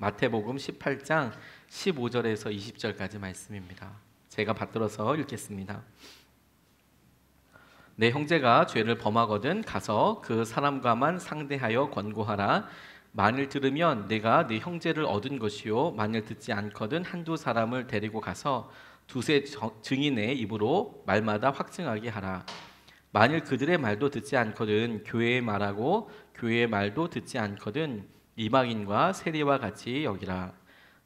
마태복음 18장 15절에서 20절까지 말씀입니다. 제가 받들어서 읽겠습니다. 내 형제가 죄를 범하거든 가서 그 사람과만 상대하여 권고하라. 만일 들으면 내가 네 형제를 얻은 것이요, 만일 듣지 않거든 한두 사람을 데리고 가서 두세 증인의 입으로 말마다 확증하게 하라. 만일 그들의 말도 듣지 않거든 교회의 말하고 교회의 말도 듣지 않거든 이방인과 세리와 같이 여기라.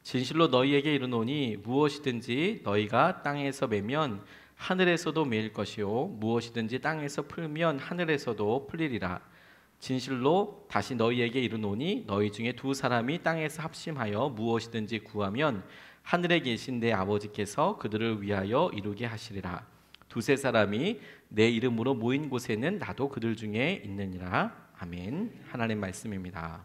진실로 너희에게 이르노니 무엇이든지 너희가 땅에서 매면 하늘에서도 매일 것이요, 무엇이든지 땅에서 풀면 하늘에서도 풀리리라. 진실로 다시 너희에게 이르노니 너희 중에 두 사람이 땅에서 합심하여 무엇이든지 구하면 하늘에 계신 내 아버지께서 그들을 위하여 이루게 하시리라. 두세 사람이 내 이름으로 모인 곳에는 나도 그들 중에 있느니라. 아멘. 하나님 말씀입니다.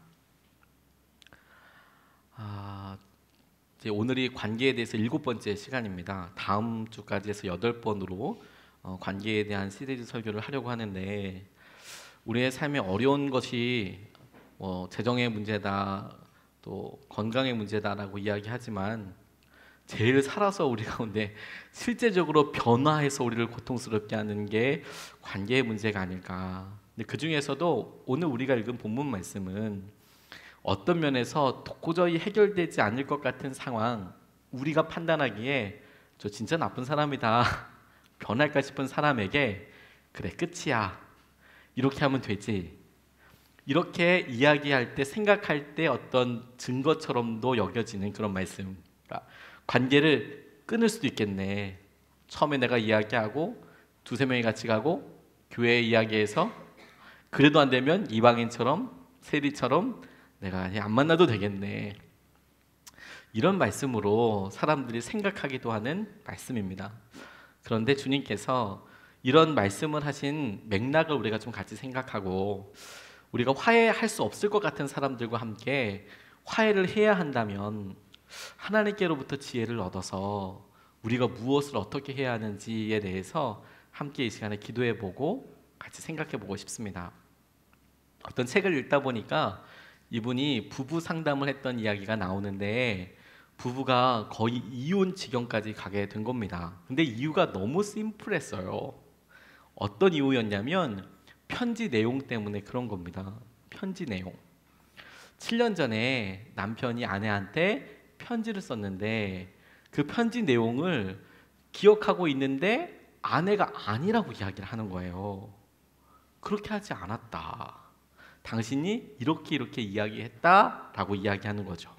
이제 오늘이 관계에 대해서 7번째 시간입니다. 다음 주까지 해서 8번으로 관계에 대한 시리즈 설교를 하려고 하는데, 우리의 삶에 어려운 것이 재정의 문제다, 또 건강의 문제다라고 이야기하지만 제일 살아서 우리 가운데 실제적으로 변화해서 우리를 고통스럽게 하는 게 관계의 문제가 아닐까. 근데 그 중에서도 오늘 우리가 읽은 본문 말씀은 어떤 면에서 도저히 해결되지 않을 것 같은 상황, 우리가 판단하기에 저 진짜 나쁜 사람이다, 변할까 싶은 사람에게 그래 끝이야, 이렇게 하면 되지, 이렇게 이야기할 때, 생각할 때 어떤 증거처럼도 여겨지는 그런 말씀. 그러니까 관계를 끊을 수도 있겠네. 처음에 내가 이야기하고 두세 명이 같이 가고 교회 이야기해서 그래도 안 되면 이방인처럼 세리처럼 내가 안 만나도 되겠네. 이런 말씀으로 사람들이 생각하기도 하는 말씀입니다. 그런데 주님께서 이런 말씀을 하신 맥락을 우리가 좀 같이 생각하고, 우리가 화해할 수 없을 것 같은 사람들과 함께 화해를 해야 한다면 하나님께로부터 지혜를 얻어서 우리가 무엇을 어떻게 해야 하는지에 대해서 함께 이 시간에 기도해보고 같이 생각해보고 싶습니다. 어떤 책을 읽다 보니까 이분이 부부 상담을 했던 이야기가 나오는데, 부부가 거의 이혼 지경까지 가게 된 겁니다. 근데 이유가 너무 심플했어요. 어떤 이유였냐면 편지 내용 때문에 그런 겁니다. 편지 내용. 7년 전에 남편이 아내한테 편지를 썼는데 그 편지 내용을 기억하고 있는데 아내가 아니라고 이야기를 하는 거예요. 그렇게 하지 않았다, 당신이 이렇게 이야기했다라고 이야기하는 거죠.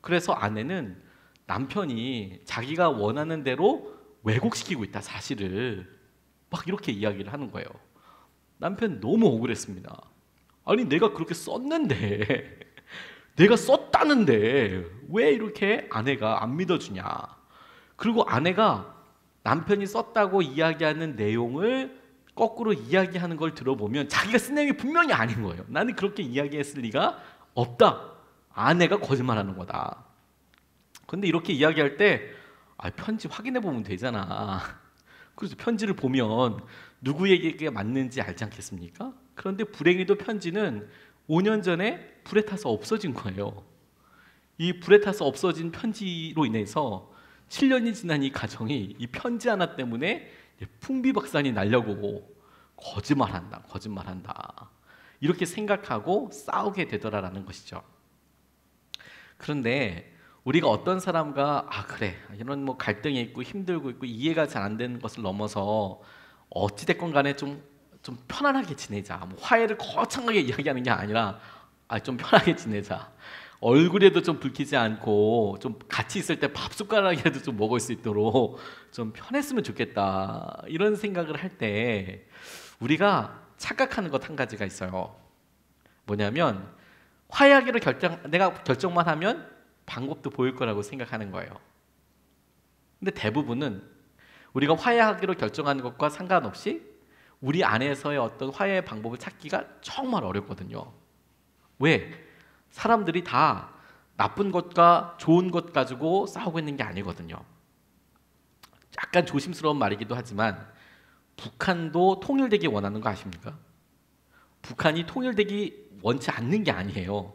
그래서 아내는 남편이 자기가 원하는 대로 왜곡시키고 있다, 사실을 막 이렇게 이야기를 하는 거예요. 남편 너무 억울했습니다. 아니 내가 그렇게 썼는데 내가 썼다는데 왜 이렇게 아내가 안 믿어주냐. 그리고 아내가 남편이 썼다고 이야기하는 내용을 거꾸로 이야기하는 걸 들어보면 자기가 쓴 내용이 분명히 아닌 거예요. 나는 그렇게 이야기했을 리가 없다, 아내가 거짓말하는 거다. 근데 이렇게 이야기할 때 편지 확인해 보면 되잖아. 그래서 편지를 보면 누구에게 맞는지 알지 않겠습니까? 그런데 불행히도 편지는 5년 전에 불에 타서 없어진 거예요. 이 불에 타서 없어진 편지로 인해서 7년이 지난 이 가정이 이 편지 하나 때문에 풍비박산이 나려고 거짓말한다 이렇게 생각하고 싸우게 되더라라는 것이죠. 그런데 우리가 어떤 사람과 그래, 이런 갈등이 있고 힘들고 있고 이해가 잘 안 되는 것을 넘어서 어찌됐건 간에 좀 편안하게 지내자, 화해를 거창하게 이야기하는 게 아니라 좀 편하게 지내자, 얼굴에도 좀 붉히지 않고 좀 같이 있을 때 밥 숟가락이라도 좀 먹을 수 있도록 좀 편했으면 좋겠다, 이런 생각을 할 때 우리가 착각하는 것 한 가지가 있어요. 뭐냐면 화해하기로 내가 결정만 하면 방법도 보일 거라고 생각하는 거예요. 근데 대부분은 우리가 화해하기로 결정하는 것과 상관없이 우리 안에서의 어떤 화해의 방법을 찾기가 정말 어렵거든요. 왜? 사람들이 다 나쁜 것과 좋은 것 가지고 싸우고 있는 게 아니거든요. 약간 조심스러운 말이기도 하지만 북한도 통일되기 원하는 거 아십니까? 북한이 통일되기 원치 않는 게 아니에요.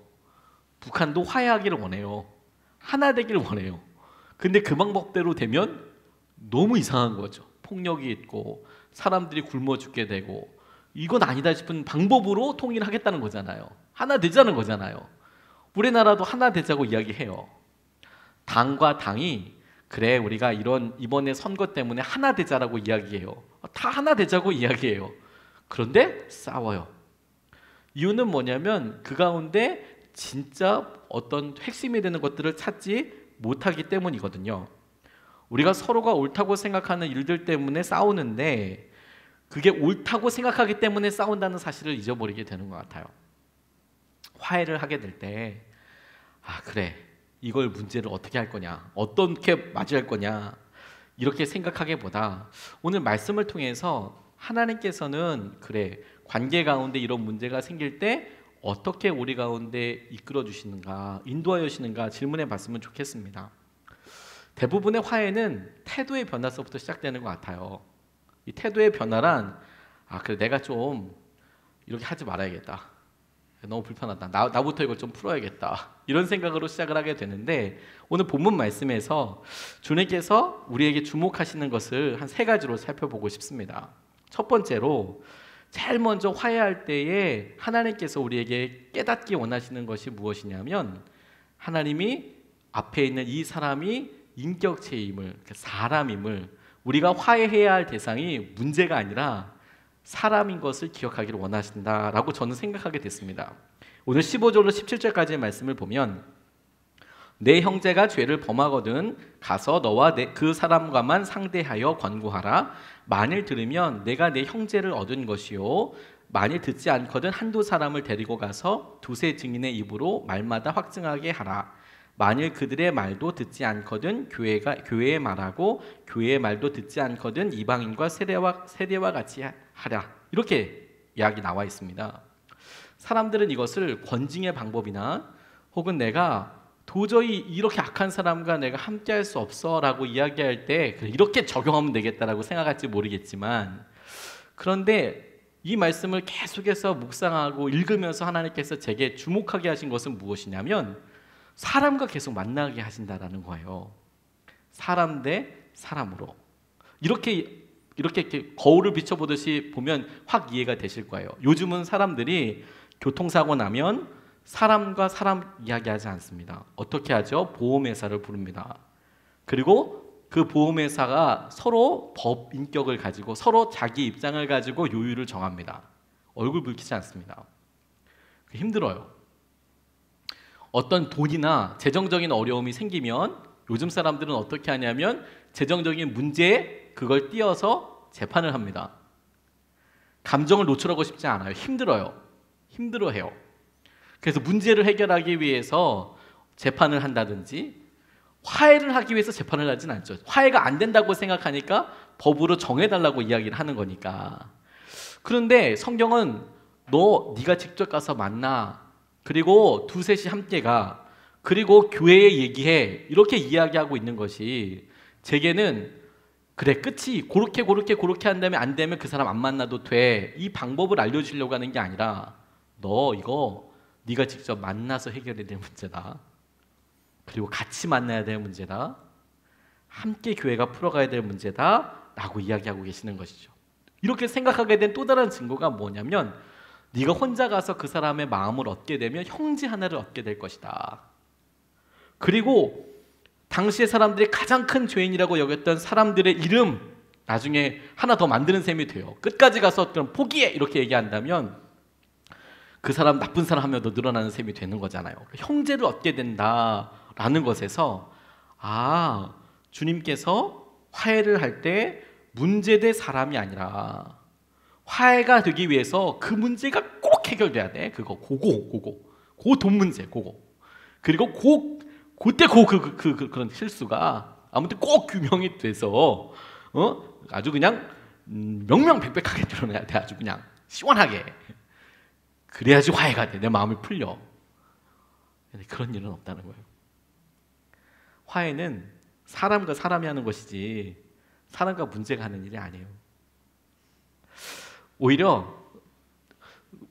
북한도 화해하기를 원해요. 하나 되길 원해요. 근데 그 방법대로 되면 너무 이상한 거죠. 폭력이 있고 사람들이 굶어 죽게 되고, 이건 아니다 싶은 방법으로 통일하겠다는 거잖아요. 하나 되자는 거잖아요. 우리나라도 하나 되자고 이야기해요. 당과 당이 그래 우리가 이번에 선거 때문에 하나 되자라고 이야기해요. 다 하나 되자고 이야기해요. 그런데 싸워요. 이유는 뭐냐면 그 가운데 진짜 어떤 핵심이 되는 것들을 찾지 못하기 때문이거든요. 우리가 서로가 옳다고 생각하는 일들 때문에 싸우는데, 그게 옳다고 생각하기 때문에 싸운다는 사실을 잊어버리게 되는 것 같아요. 화해를 하게 될 때, 그래, 이걸 문제를 어떻게 할 거냐, 어떻게 맞이할 거냐, 이렇게 생각하기보다 오늘 말씀을 통해서 하나님께서는 그래, 관계 가운데 이런 문제가 생길 때 어떻게 우리 가운데 이끌어 주시는가, 인도하여 주시는가 질문해 봤으면 좋겠습니다. 대부분의 화해는 태도의 변화서부터 시작되는 것 같아요. 이 태도의 변화란, 그래 내가 좀 이렇게 하지 말아야겠다, 너무 불편하다, 나부터 이걸 좀 풀어야겠다, 이런 생각으로 시작을 하게 되는데, 오늘 본문 말씀에서 주님께서 우리에게 주목하시는 것을 한 3가지로 살펴보고 싶습니다. 첫 번째로, 제일 먼저 화해할 때에 하나님께서 우리에게 깨닫기 원하시는 것이 무엇이냐면, 하나님이 앞에 있는 이 사람이 인격체임을, 사람임을, 우리가 화해해야 할 대상이 문제가 아니라 사람인 것을 기억하기를 원하신다라고 저는 생각하게 됐습니다. 오늘 15절로 17절까지의 말씀을 보면, 내 형제가 죄를 범하거든 가서 너와 그 사람과만 상대하여 권고하라. 만일 들으면 내가 내 형제를 얻은 것이요, 만일 듣지 않거든 한두 사람을 데리고 가서 두세 증인의 입으로 말마다 확증하게 하라. 만일 그들의 말도 듣지 않거든 교회에 말하고, 교회의 말도 듣지 않거든 이방인과 세례와 같이 하라. 이렇게 이야기 나와 있습니다. 사람들은 이것을 권징의 방법이나, 혹은 내가 도저히 이렇게 악한 사람과 내가 함께할 수 없어라고 이야기할 때 그래, 이렇게 적용하면 되겠다라고 생각할지 모르겠지만, 그런데 이 말씀을 계속해서 묵상하고 읽으면서 하나님께서 제게 주목하게 하신 것은 무엇이냐면, 사람과 계속 만나게 하신다라는 거예요. 사람 대 사람으로. 이렇게 거울을 비춰보듯이 보면 확 이해가 되실 거예요. 요즘은 사람들이 교통사고 나면 사람과 사람 이야기하지 않습니다. 어떻게 하죠? 보험회사를 부릅니다. 그리고 그 보험회사가 서로 법 인격을 가지고 서로 자기 입장을 가지고 요율을 정합니다. 얼굴 붉히지 않습니다. 힘들어요. 어떤 돈이나 재정적인 어려움이 생기면 요즘 사람들은 어떻게 하냐면 재정적인 문제에 그걸 띄어서 재판을 합니다. 감정을 노출하고 싶지 않아요. 힘들어해요. 그래서 문제를 해결하기 위해서 재판을 한다든지, 화해를 하기 위해서 재판을 하진 않죠. 화해가 안 된다고 생각하니까 법으로 정해달라고 이야기를 하는 거니까. 그런데 성경은 네가 직접 가서 만나, 그리고 두셋이 함께 가, 그리고 교회에 얘기해, 이렇게 이야기하고 있는 것이, 제게는 그래 끝이 그렇게 한 다음에 안 되면 그 사람 안 만나도 돼, 이 방법을 알려주려고 하는 게 아니라, 너 이거 네가 직접 만나서 해결해야 될 문제다, 그리고 같이 만나야 될 문제다, 함께 교회가 풀어가야 될 문제다 라고 이야기하고 계시는 것이죠. 이렇게 생각하게 된 또 다른 증거가 뭐냐면, 네가 혼자 가서 그 사람의 마음을 얻게 되면 형제 하나를 얻게 될 것이다. 그리고 당시의 사람들이 가장 큰 죄인이라고 여겼던 사람들의 이름 나중에 하나 더 만드는 셈이 돼요. 끝까지 가서 그럼 포기해 이렇게 얘기한다면 그 사람 나쁜 사람 하면 더 늘어나는 셈이 되는 거잖아요. 형제를 얻게 된다라는 것에서, 주님께서 화해를 할 때 문제 대 사람이 아니라, 화해가 되기 위해서 그 문제가 꼭 해결돼야 돼. 그거 돈 문제 그리고 그때 그런 실수가 아무튼 꼭 규명이 돼서 아주 그냥 명명백백하게 드러나야 돼. 아주 그냥 시원하게. 그래야지 화해가 돼. 내 마음이 풀려. 근데 그런 일은 없다는 거예요. 화해는 사람과 사람이 하는 것이지 사람과 문제가 하는 일이 아니에요. 오히려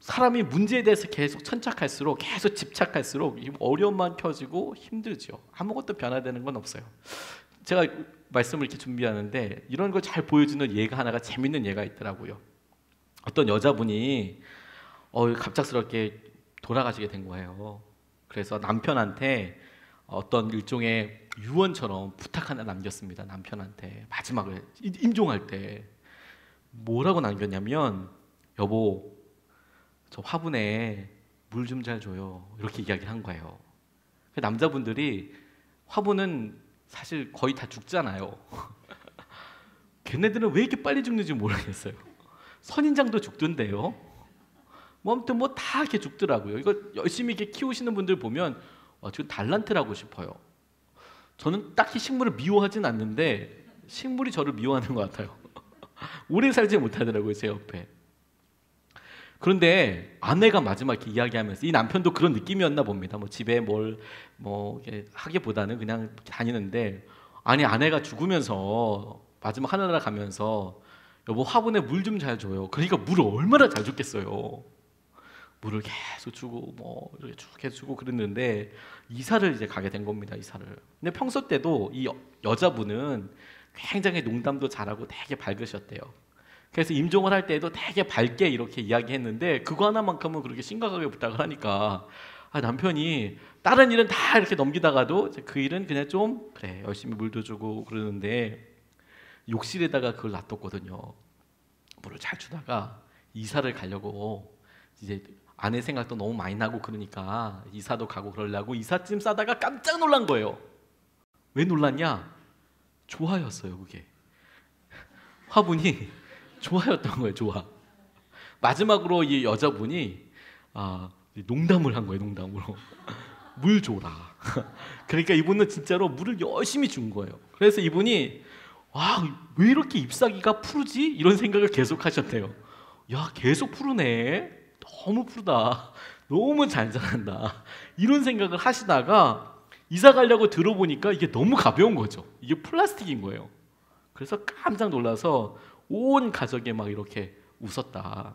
사람이 문제에 대해서 계속 천착할수록 계속 집착할수록 어려움만 켜지고 힘들죠. 아무것도 변화되는 건 없어요. 제가 말씀을 이렇게 준비하는데 이런 걸 잘 보여주는 예가 하나가 재밌는 예가 있더라고요. 어떤 여자분이 갑작스럽게 돌아가시게 된 거예요. 그래서 남편한테 어떤 일종의 유언처럼 부탁 하나 남겼습니다. 남편한테 마지막에 임종할 때 뭐라고 남겼냐면, 여보, 저 화분에 물 좀 잘 줘요. 이렇게 이야기를 한 거예요. 남자분들이 화분은 사실 거의 다 죽잖아요. 걔네들은 왜 이렇게 빨리 죽는지 모르겠어요. 선인장도 죽던데요. 뭐 아무튼 뭐 다 이렇게 죽더라고요. 이거 열심히 이렇게 키우시는 분들 보면 지금 달란트라고 싶어요. 저는 딱히 식물을 미워하진 않는데 식물이 저를 미워하는 것 같아요. 오래 살지 못하더라고요, 제 옆에. 그런데 아내가 마지막 이렇게 이야기하면서, 이 남편도 그런 느낌이었나 봅니다. 뭐 집에 뭘 하기보다는 그냥 다니는데, 아니 아내가 죽으면서 마지막 하늘나라 가면서 여보 화분에 물 좀 잘 줘요. 그러니까 물을 얼마나 잘 줬겠어요. 물을 계속 주고 뭐 이렇게 쭉 계속 주고 그랬는데 이사를 이제 가게 된 겁니다. 이사를. 근데 평소 때도 이 여자분은 굉장히 농담도 잘하고 되게 밝으셨대요. 그래서 임종을 할 때도 되게 밝게 이렇게 이야기했는데 그거 하나만큼은 그렇게 심각하게 부탁을 하니까 남편이 다른 일은 다 이렇게 넘기다가도 그 일은 그냥 좀 그래 열심히 물도 주고 그러는데 욕실에다가 그걸 놔뒀거든요. 물을 잘 주다가 이사를 가려고 이제 아내 생각도 너무 많이 나고 그러니까 이사도 가고 그러려고 이삿짐 싸다가 깜짝 놀란 거예요. 왜 놀랐냐? 조화였어요. 그게 화분이 조화였던 거예요. 조화. 마지막으로 이 여자분이 농담을 한 거예요. 농담으로 물 줘라. 그러니까 이분은 진짜로 물을 열심히 준 거예요. 그래서 이분이 왜 이렇게 잎사귀가 푸르지? 이런 생각을 계속 하셨대요. 야, 계속 푸르네. 너무 푸르다. 너무 잘 자란다. 이런 생각을 하시다가 이사 가려고 들어보니까 이게 너무 가벼운 거죠. 이게 플라스틱인 거예요. 그래서 깜짝 놀라서 온 가족이 막 이렇게 웃었다.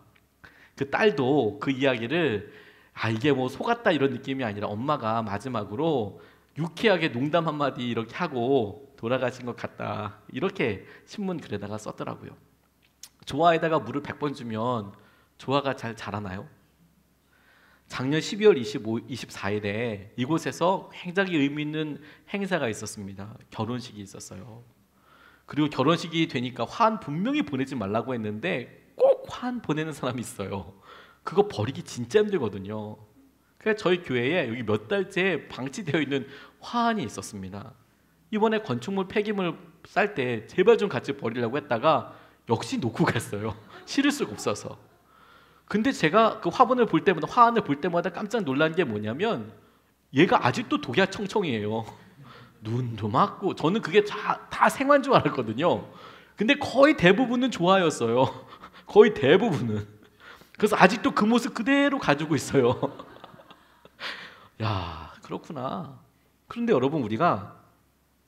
그 딸도 그 이야기를 이게 뭐 속았다 이런 느낌이 아니라 엄마가 마지막으로 유쾌하게 농담 한마디 이렇게 하고 돌아가신 것 같다. 이렇게 신문 글에다가 썼더라고요. 조화에다가 물을 100번 주면 조화가 잘 자라나요? 작년 12월 24일에 이곳에서 굉장히 의미 있는 행사가 있었습니다. 결혼식이 있었어요. 그리고 결혼식이 되니까 화환 분명히 보내지 말라고 했는데 꼭 화환 보내는 사람이 있어요. 그거 버리기 진짜 힘들거든요. 그래서 저희 교회에 여기 몇 달째 방치되어 있는 화환이 있었습니다. 이번에 건축물 폐기물 쌀 때 제발 좀 같이 버리려고 했다가 역시 놓고 갔어요. 실을 수가 없어서. 근데 제가 그 화환을 볼 때마다 깜짝 놀란 게 뭐냐면 얘가 아직도 독약 청청이에요. 눈도 맞고. 저는 그게 다 생화인 줄 알았거든요. 근데 거의 대부분은 조화였어요. 거의 대부분은. 그래서 아직도 그 모습 그대로 가지고 있어요. 야, 그렇구나. 그런데 여러분, 우리가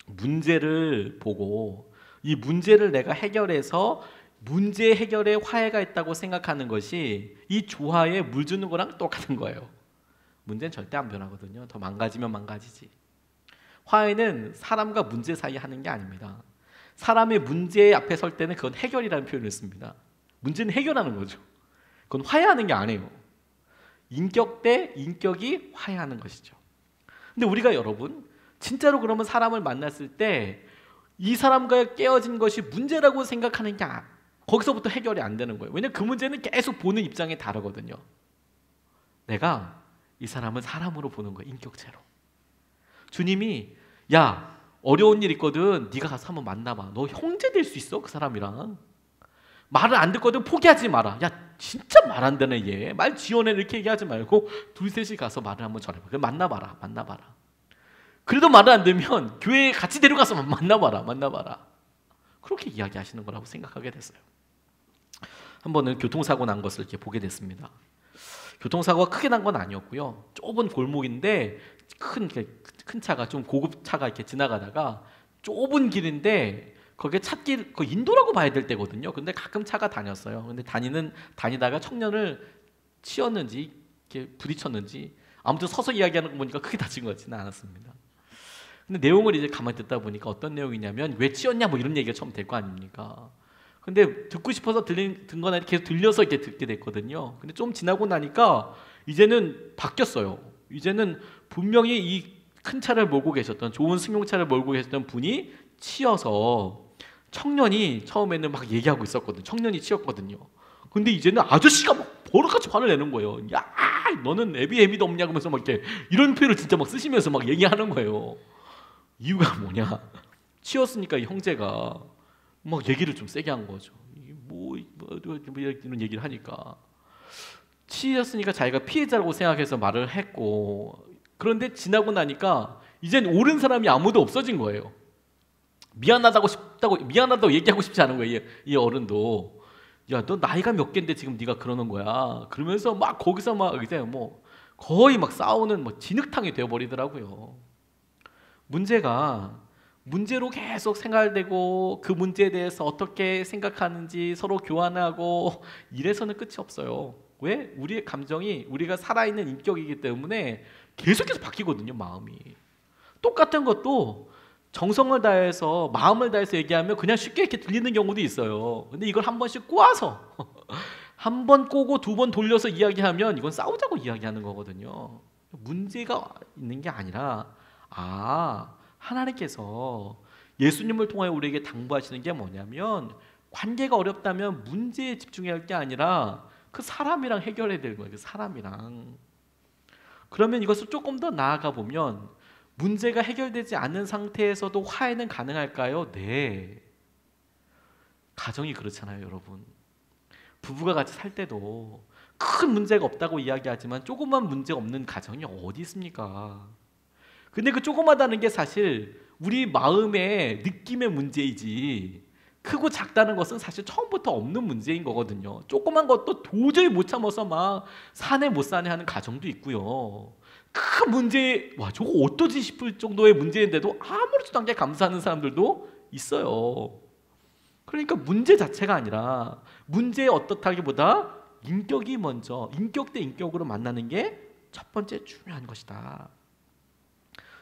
문제를 보고 이 문제를 내가 해결해서 문제 해결에 화해가 있다고 생각하는 것이 이 조화에 물 주는 거랑 똑같은 거예요. 문제는 절대 안 변하거든요. 더 망가지면 망가지지. 화해는 사람과 문제 사이에 하는 게 아닙니다. 사람의 문제 앞에 설 때는 그건 해결이라는 표현을 씁니다. 문제는 해결하는 거죠. 그건 화해하는 게 아니에요. 인격 대 인격이 화해하는 것이죠. 근데 우리가 여러분 진짜로 그러면 사람을 만났을 때 이 사람과 깨어진 것이 문제라고 생각하는 게 거기서부터 해결이 안 되는 거예요. 왜냐하면 그 문제는 계속 보는 입장이 다르거든요. 내가 이 사람은 사람으로 보는 거예요. 인격체로. 주님이 야, 어려운 일 있거든. 네가 가서 한번 만나봐. 너 형제 될 수 있어? 그 사람이랑. 말을 안 듣거든. 포기하지 마라. 야, 진짜 말 안 되네 얘. 말 지어내 이렇게 얘기하지 말고 둘 셋이 가서 말을 한번 전해봐. 그래, 만나봐라. 그래도 말을 안 들으면 교회에 같이 데려가서 만나봐라. 그렇게 이야기하시는 거라고 생각하게 됐어요. 한 번은 교통사고 난 것을 이렇게 보게 됐습니다. 교통사고가 크게 난 건 아니었고요. 좁은 골목인데 큰 차가, 좀 고급 차가 이렇게 지나가다가 좁은 길인데 거기에 찻길, 그 인도라고 봐야 될 때거든요. 근데 가끔 차가 다녔어요. 근데 다니다가 청년을 치였는지 이렇게 부딪혔는지 아무튼 서서 이야기하는 거 보니까 크게 다친 것 같지는 않았습니다. 근데 내용을 이제 가만히 듣다 보니까 어떤 내용이냐면 왜 치였냐 뭐 이런 얘기가 처음 될 거 아닙니까? 근데 듣고 싶어서 듣거나 계속 들려서 이렇게 듣게 됐거든요. 근데 좀 지나고 나니까 이제는 바뀌었어요. 이제는 분명히 이 큰 차를 몰고 계셨던 좋은 승용차를 몰고 계셨던 분이 치여서 청년이 처음에는 막 얘기하고 있었거든요. 청년이 치였거든요. 근데 이제는 아저씨가 막 버럭같이 화를 내는 거예요. 야, 너는 애비도 없냐 그러면서 막 이렇게 이런 표현을 진짜 막 쓰시면서 막 얘기하는 거예요. 이유가 뭐냐? 치였으니까 이 형제가 막 얘기를 좀 세게 한 거죠. 이런 얘기를 하니까 치였으니까 자기가 피해자라고 생각해서 말을 했고, 그런데 지나고 나니까 이젠 옳은 사람이 아무도 없어진 거예요. 미안하다고 얘기하고 싶지 않은 거예요. 이 어른도 야, 너 나이가 몇 갠데 지금 네가 그러는 거야? 그러면서 막 거기서 막 이제 뭐 거의 막 싸우는 뭐 진흙탕이 되어 버리더라고요. 문제로 계속 생활되고 그 문제에 대해서 어떻게 생각하는지 서로 교환하고 이래서는 끝이 없어요. 왜? 우리의 감정이 우리가 살아있는 인격이기 때문에 계속해서 바뀌거든요. 마음이. 똑같은 것도 정성을 다해서 마음을 다해서 얘기하면 그냥 쉽게 이렇게 들리는 경우도 있어요. 근데 이걸 한 번씩 꼬아서 한 번 꼬고 두 번 돌려서 이야기하면 이건 싸우자고 이야기하는 거거든요. 문제가 있는 게 아니라 하나님께서 예수님을 통하여 우리에게 당부하시는 게 뭐냐면 관계가 어렵다면 문제에 집중해야 할 게 아니라 그 사람이랑 해결해야 되는 거예요. 그 사람이랑. 그러면 이것을 조금 더 나아가 보면 문제가 해결되지 않는 상태에서도 화해는 가능할까요? 네. 가정이 그렇잖아요, 여러분. 부부가 같이 살 때도 큰 문제가 없다고 이야기하지만 조그만 문제 없는 가정이 어디 있습니까? 근데 그 조그마다는 게 사실 우리 마음의 느낌의 문제이지 크고 작다는 것은 사실 처음부터 없는 문제인 거거든요. 조그만 것도 도저히 못 참아서 막 사내 못 사내 하는 가정도 있고요. 큰 문제, 와 저거 어떠지 싶을 정도의 문제인데도 아무렇지도 않게 감사하는 사람들도 있어요. 그러니까 문제 자체가 아니라 문제에 어떻다기보다 인격이 먼저, 인격 대 인격으로 만나는 게 첫 번째 중요한 것이다.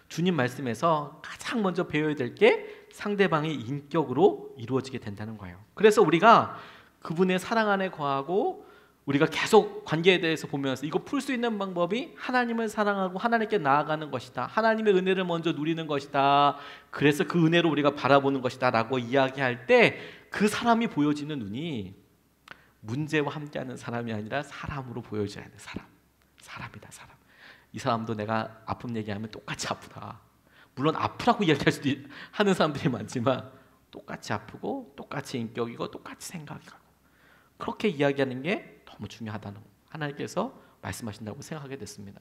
주님 말씀에서 가장 먼저 배워야 될 게 상대방의 인격으로 이루어지게 된다는 거예요. 그래서 우리가 그분의 사랑 안에 거하고 우리가 계속 관계에 대해서 보면서 이거 풀 수 있는 방법이 하나님을 사랑하고 하나님께 나아가는 것이다. 하나님의 은혜를 먼저 누리는 것이다. 그래서 그 은혜로 우리가 바라보는 것이다 라고 이야기할 때 그 사람이 보여지는 눈이 문제와 함께하는 사람이 아니라 사람으로 보여져야 돼. 사람이다. 사람. 이 사람도 내가 아픔 얘기하면 똑같이 아프다. 물론 아프라고 이야기할 수도 하는 사람들이 많지만 똑같이 아프고 똑같이 인격이고 똑같이 생각이고 그렇게 이야기하는 게 너무 중요하다는 하나님께서 말씀하신다고 생각하게 됐습니다.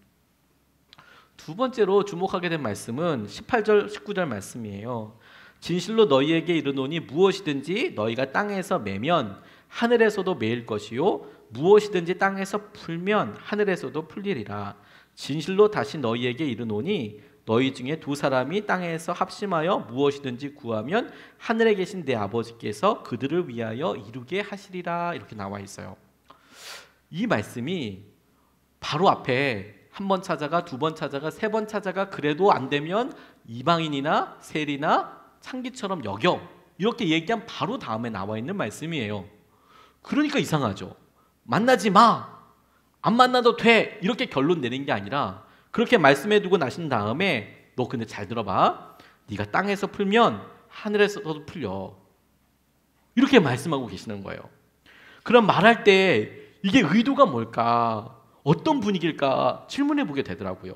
두 번째로 주목하게 된 말씀은 18절 19절 말씀이에요. 진실로 너희에게 이르노니 무엇이든지 너희가 땅에서 매면 하늘에서도 매일 것이요 무엇이든지 땅에서 풀면 하늘에서도 풀리리라. 진실로 다시 너희에게 이르노니 너희 중에 두 사람이 땅에서 합심하여 무엇이든지 구하면 하늘에 계신 내 아버지께서 그들을 위하여 이루게 하시리라. 이렇게 나와 있어요. 이 말씀이 바로 앞에 한 번 찾아가 두 번 찾아가 세 번 찾아가 그래도 안 되면 이방인이나 세리나 창기처럼 여겨 이렇게 얘기한 바로 다음에 나와 있는 말씀이에요. 그러니까 이상하죠. 만나지 마. 안 만나도 돼. 이렇게 결론 내린 게 아니라 그렇게 말씀해 두고 나신 다음에 너 근데 잘 들어봐. 네가 땅에서 풀면 하늘에서도 풀려. 이렇게 말씀하고 계시는 거예요. 그럼 말할 때 이게 의도가 뭘까? 어떤 분위기일까? 질문해 보게 되더라고요.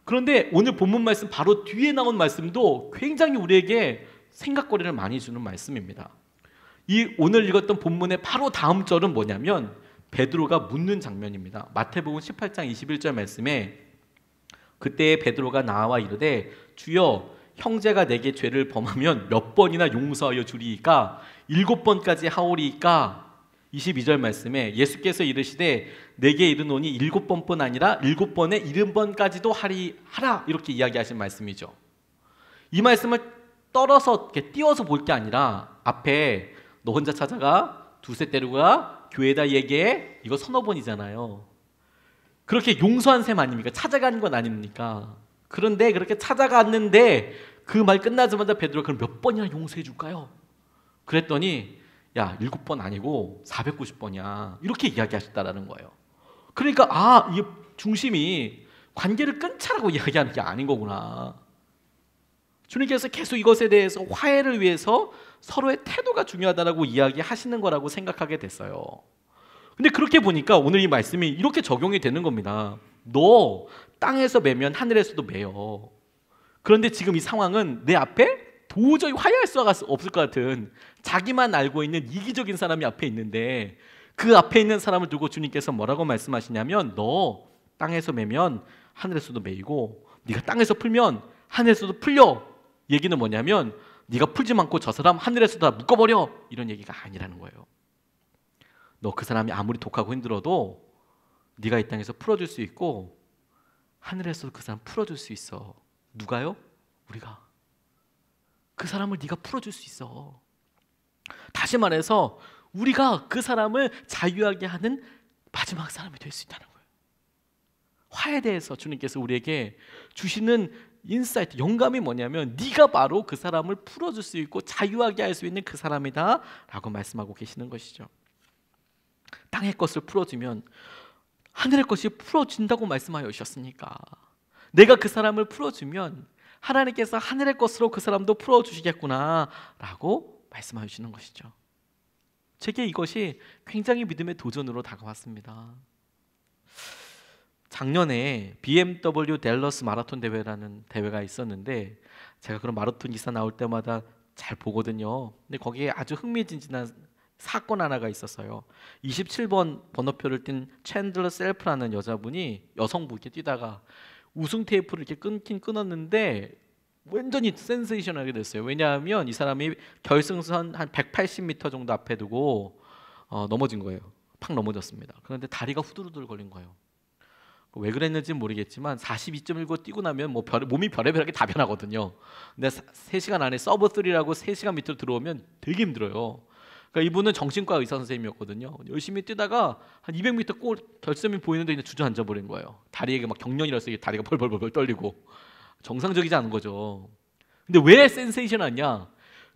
그런데 오늘 본문 말씀 바로 뒤에 나온 말씀도 굉장히 우리에게 생각거리를 많이 주는 말씀입니다. 이 오늘 읽었던 본문의 바로 다음 절은 뭐냐면 베드로가 묻는 장면입니다. 마태복음 18장 21절 말씀에 그때 베드로가 나와 이르되 주여 형제가 내게 죄를 범하면 몇 번이나 용서하여 주리이까 7번까지 하오리이까 22절 말씀에 예수께서 이르시되 내게 이르노니 7번뿐 아니라 7번에 70번까지도 하라 이렇게 이야기하신 말씀이죠. 이 말씀을 떨어서 이렇게 띄워서 볼 게 아니라 앞에 너 혼자 찾아가 두세 데려가 교회에다 얘기해. 이거 서너 번이잖아요. 그렇게 용서한 셈 아닙니까? 찾아간 건 아닙니까? 그런데 그렇게 찾아갔는데 그 말 끝나자마자 베드로가 그럼 몇 번이나 용서해 줄까요? 그랬더니 야 7번 아니고 490번이야 이렇게 이야기하셨다라는 거예요. 그러니까 이 중심이 관계를 끊자라고 이야기하는 게 아닌 거구나. 주님께서 계속 이것에 대해서 화해를 위해서 서로의 태도가 중요하다라고 이야기하시는 거라고 생각하게 됐어요. 근데 그렇게 보니까 오늘 이 말씀이 이렇게 적용이 되는 겁니다. 너 땅에서 매면 하늘에서도 매요. 그런데 지금 이 상황은 내 앞에 도저히 화해할 수 없을 것 같은 자기만 알고 있는 이기적인 사람이 앞에 있는데 그 앞에 있는 사람을 두고 주님께서 뭐라고 말씀하시냐면 너 땅에서 매면 하늘에서도 매이고 네가 땅에서 풀면 하늘에서도 풀려. 얘기는 뭐냐면 네가 풀지 않고 저 사람 하늘에서 다 묶어버려 이런 얘기가 아니라는 거예요. 너 그 사람이 아무리 독하고 힘들어도 네가 이 땅에서 풀어줄 수 있고 하늘에서도 그 사람 풀어줄 수 있어. 누가요? 우리가. 그 사람을 네가 풀어줄 수 있어. 다시 말해서 우리가 그 사람을 자유하게 하는 마지막 사람이 될 수 있다는 거예요. 화에 대해서 주님께서 우리에게 주시는 인사이트, 영감이 뭐냐면 네가 바로 그 사람을 풀어줄 수 있고 자유하게 할 수 있는 그 사람이다 라고 말씀하고 계시는 것이죠. 땅의 것을 풀어주면 하늘의 것이 풀어진다고 말씀하여 주셨으니까 내가 그 사람을 풀어주면 하나님께서 하늘의 것으로 그 사람도 풀어주시겠구나 라고 말씀하여 주시는 것이죠. 제게 이것이 굉장히 믿음의 도전으로 다가왔습니다. 작년에 BMW 댈러스 마라톤 대회라는 대회가 있었는데 제가 그런 마라톤 기사 나올 때마다 잘 보거든요. 근데 거기에 아주 흥미진진한 사건 하나가 있었어요. 27번 번호표를 띈 챈들러 셀프라는 여성분이 뛰다가 우승 테이프를 이렇게 끊긴 끊었는데 완전히 센세이션하게 됐어요. 왜냐하면 이 사람이 결승선 한 180m 정도 앞에 두고 넘어진 거예요. 팍 넘어졌습니다. 그런데 다리가 후두루들 걸린 거예요. 왜 그랬는지 모르겠지만 42.19 뛰고 나면 몸이 별의별하게 다 변하거든요. 근데 3시간 안에 서브 3라고 3시간 밑으로 들어오면 되게 힘들어요. 그러니까 이분은 정신과 의사 선생님이었거든요. 열심히 뛰다가 한 200m 골 결점이 보이는데 그냥 주저앉아 버린 거예요. 다리에 막 경련이라서 다리가 벌벌벌 떨리고 정상적이지 않은 거죠. 근데 왜 센세이션하냐?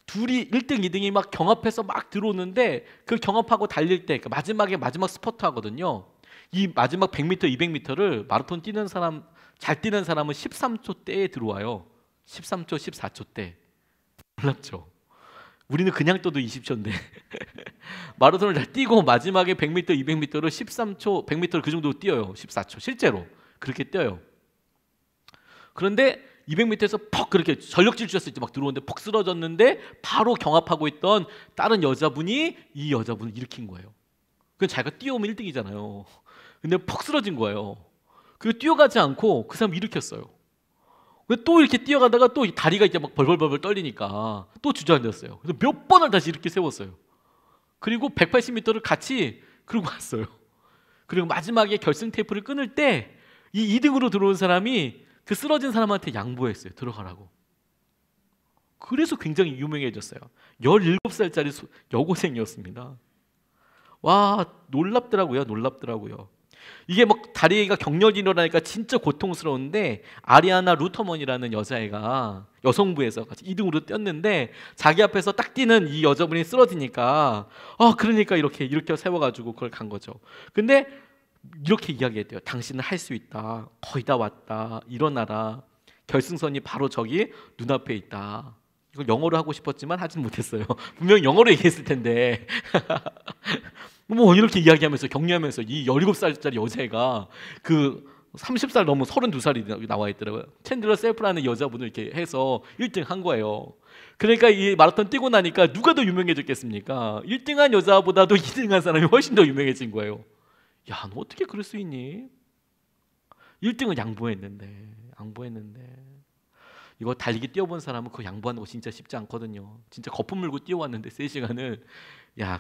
둘이 1등, 2등이 막 경합해서 막 들어오는데 그 경합하고 달릴 때 마지막 스퍼트 하거든요. 이 마지막 100m, 200m를 마라톤 뛰는 사람, 잘 뛰는 사람은 13초 대에 들어와요. 13초, 14초 대. 놀랍죠? 우리는 그냥 떠도 20초인데 마라톤을 잘 뛰고 마지막에 100m, 200m를 13초, 100m를 그 정도 뛰어요. 14초. 실제로 그렇게 뛰어요. 그런데 200m에서 퍽 그렇게 전력 질주했을 때 막 들어오는데 퍽 쓰러졌는데 바로 경합하고 있던 다른 여자분이 이 여자분을 일으킨 거예요. 그 자기가 뛰어오면 1등이잖아요. 근데 퍽 쓰러진 거예요. 그 뛰어가지 않고 그 사람 일으켰어요. 또 이렇게 뛰어가다가 또 다리가 이제 막 벌벌벌 떨리니까 또 주저앉았어요. 그래서 몇 번을 다시 이렇게 세웠어요. 그리고 180m를 같이 그러고 왔어요. 그리고 마지막에 결승 테이프를 끊을 때 이 2등으로 들어온 사람이 그 쓰러진 사람한테 양보했어요. 들어가라고. 그래서 굉장히 유명해졌어요. 17살짜리 여고생이었습니다. 와, 놀랍더라고요. 이게 막 다리가 경련이 일어나니까 진짜 고통스러운데 아리아나 루터먼이라는 여자애가 여성부에서 같이 2등으로 뛰었는데 자기 앞에서 딱 뛰는 이 여자분이 쓰러지니까 그러니까 이렇게 세워가지고 그걸 간 거죠. 근데 이렇게 이야기했대요. 당신은 할 수 있다. 거의 다 왔다. 일어나라. 결승선이 바로 저기 눈앞에 있다. 이걸 영어로 하고 싶었지만 하진 못했어요. 분명 영어로 얘기했을 텐데 뭐 이렇게 이야기하면서 격려하면서 이 17살짜리 여자애가 그 30살 넘은 32살이 나와 있더라고요. 챈들러 셀프라는 여자분을 이렇게 해서 1등 한 거예요. 그러니까 이 마라톤 뛰고 나니까 누가 더 유명해졌겠습니까? 1등한 여자보다도 2등한 사람이 훨씬 더 유명해진 거예요. 야, 너 어떻게 그럴 수 있니? 1등은 양보했는데 이거 달리기 뛰어본 사람은 그거 양보하는 거 진짜 쉽지 않거든요. 진짜 거품 물고 뛰어왔는데 3시간을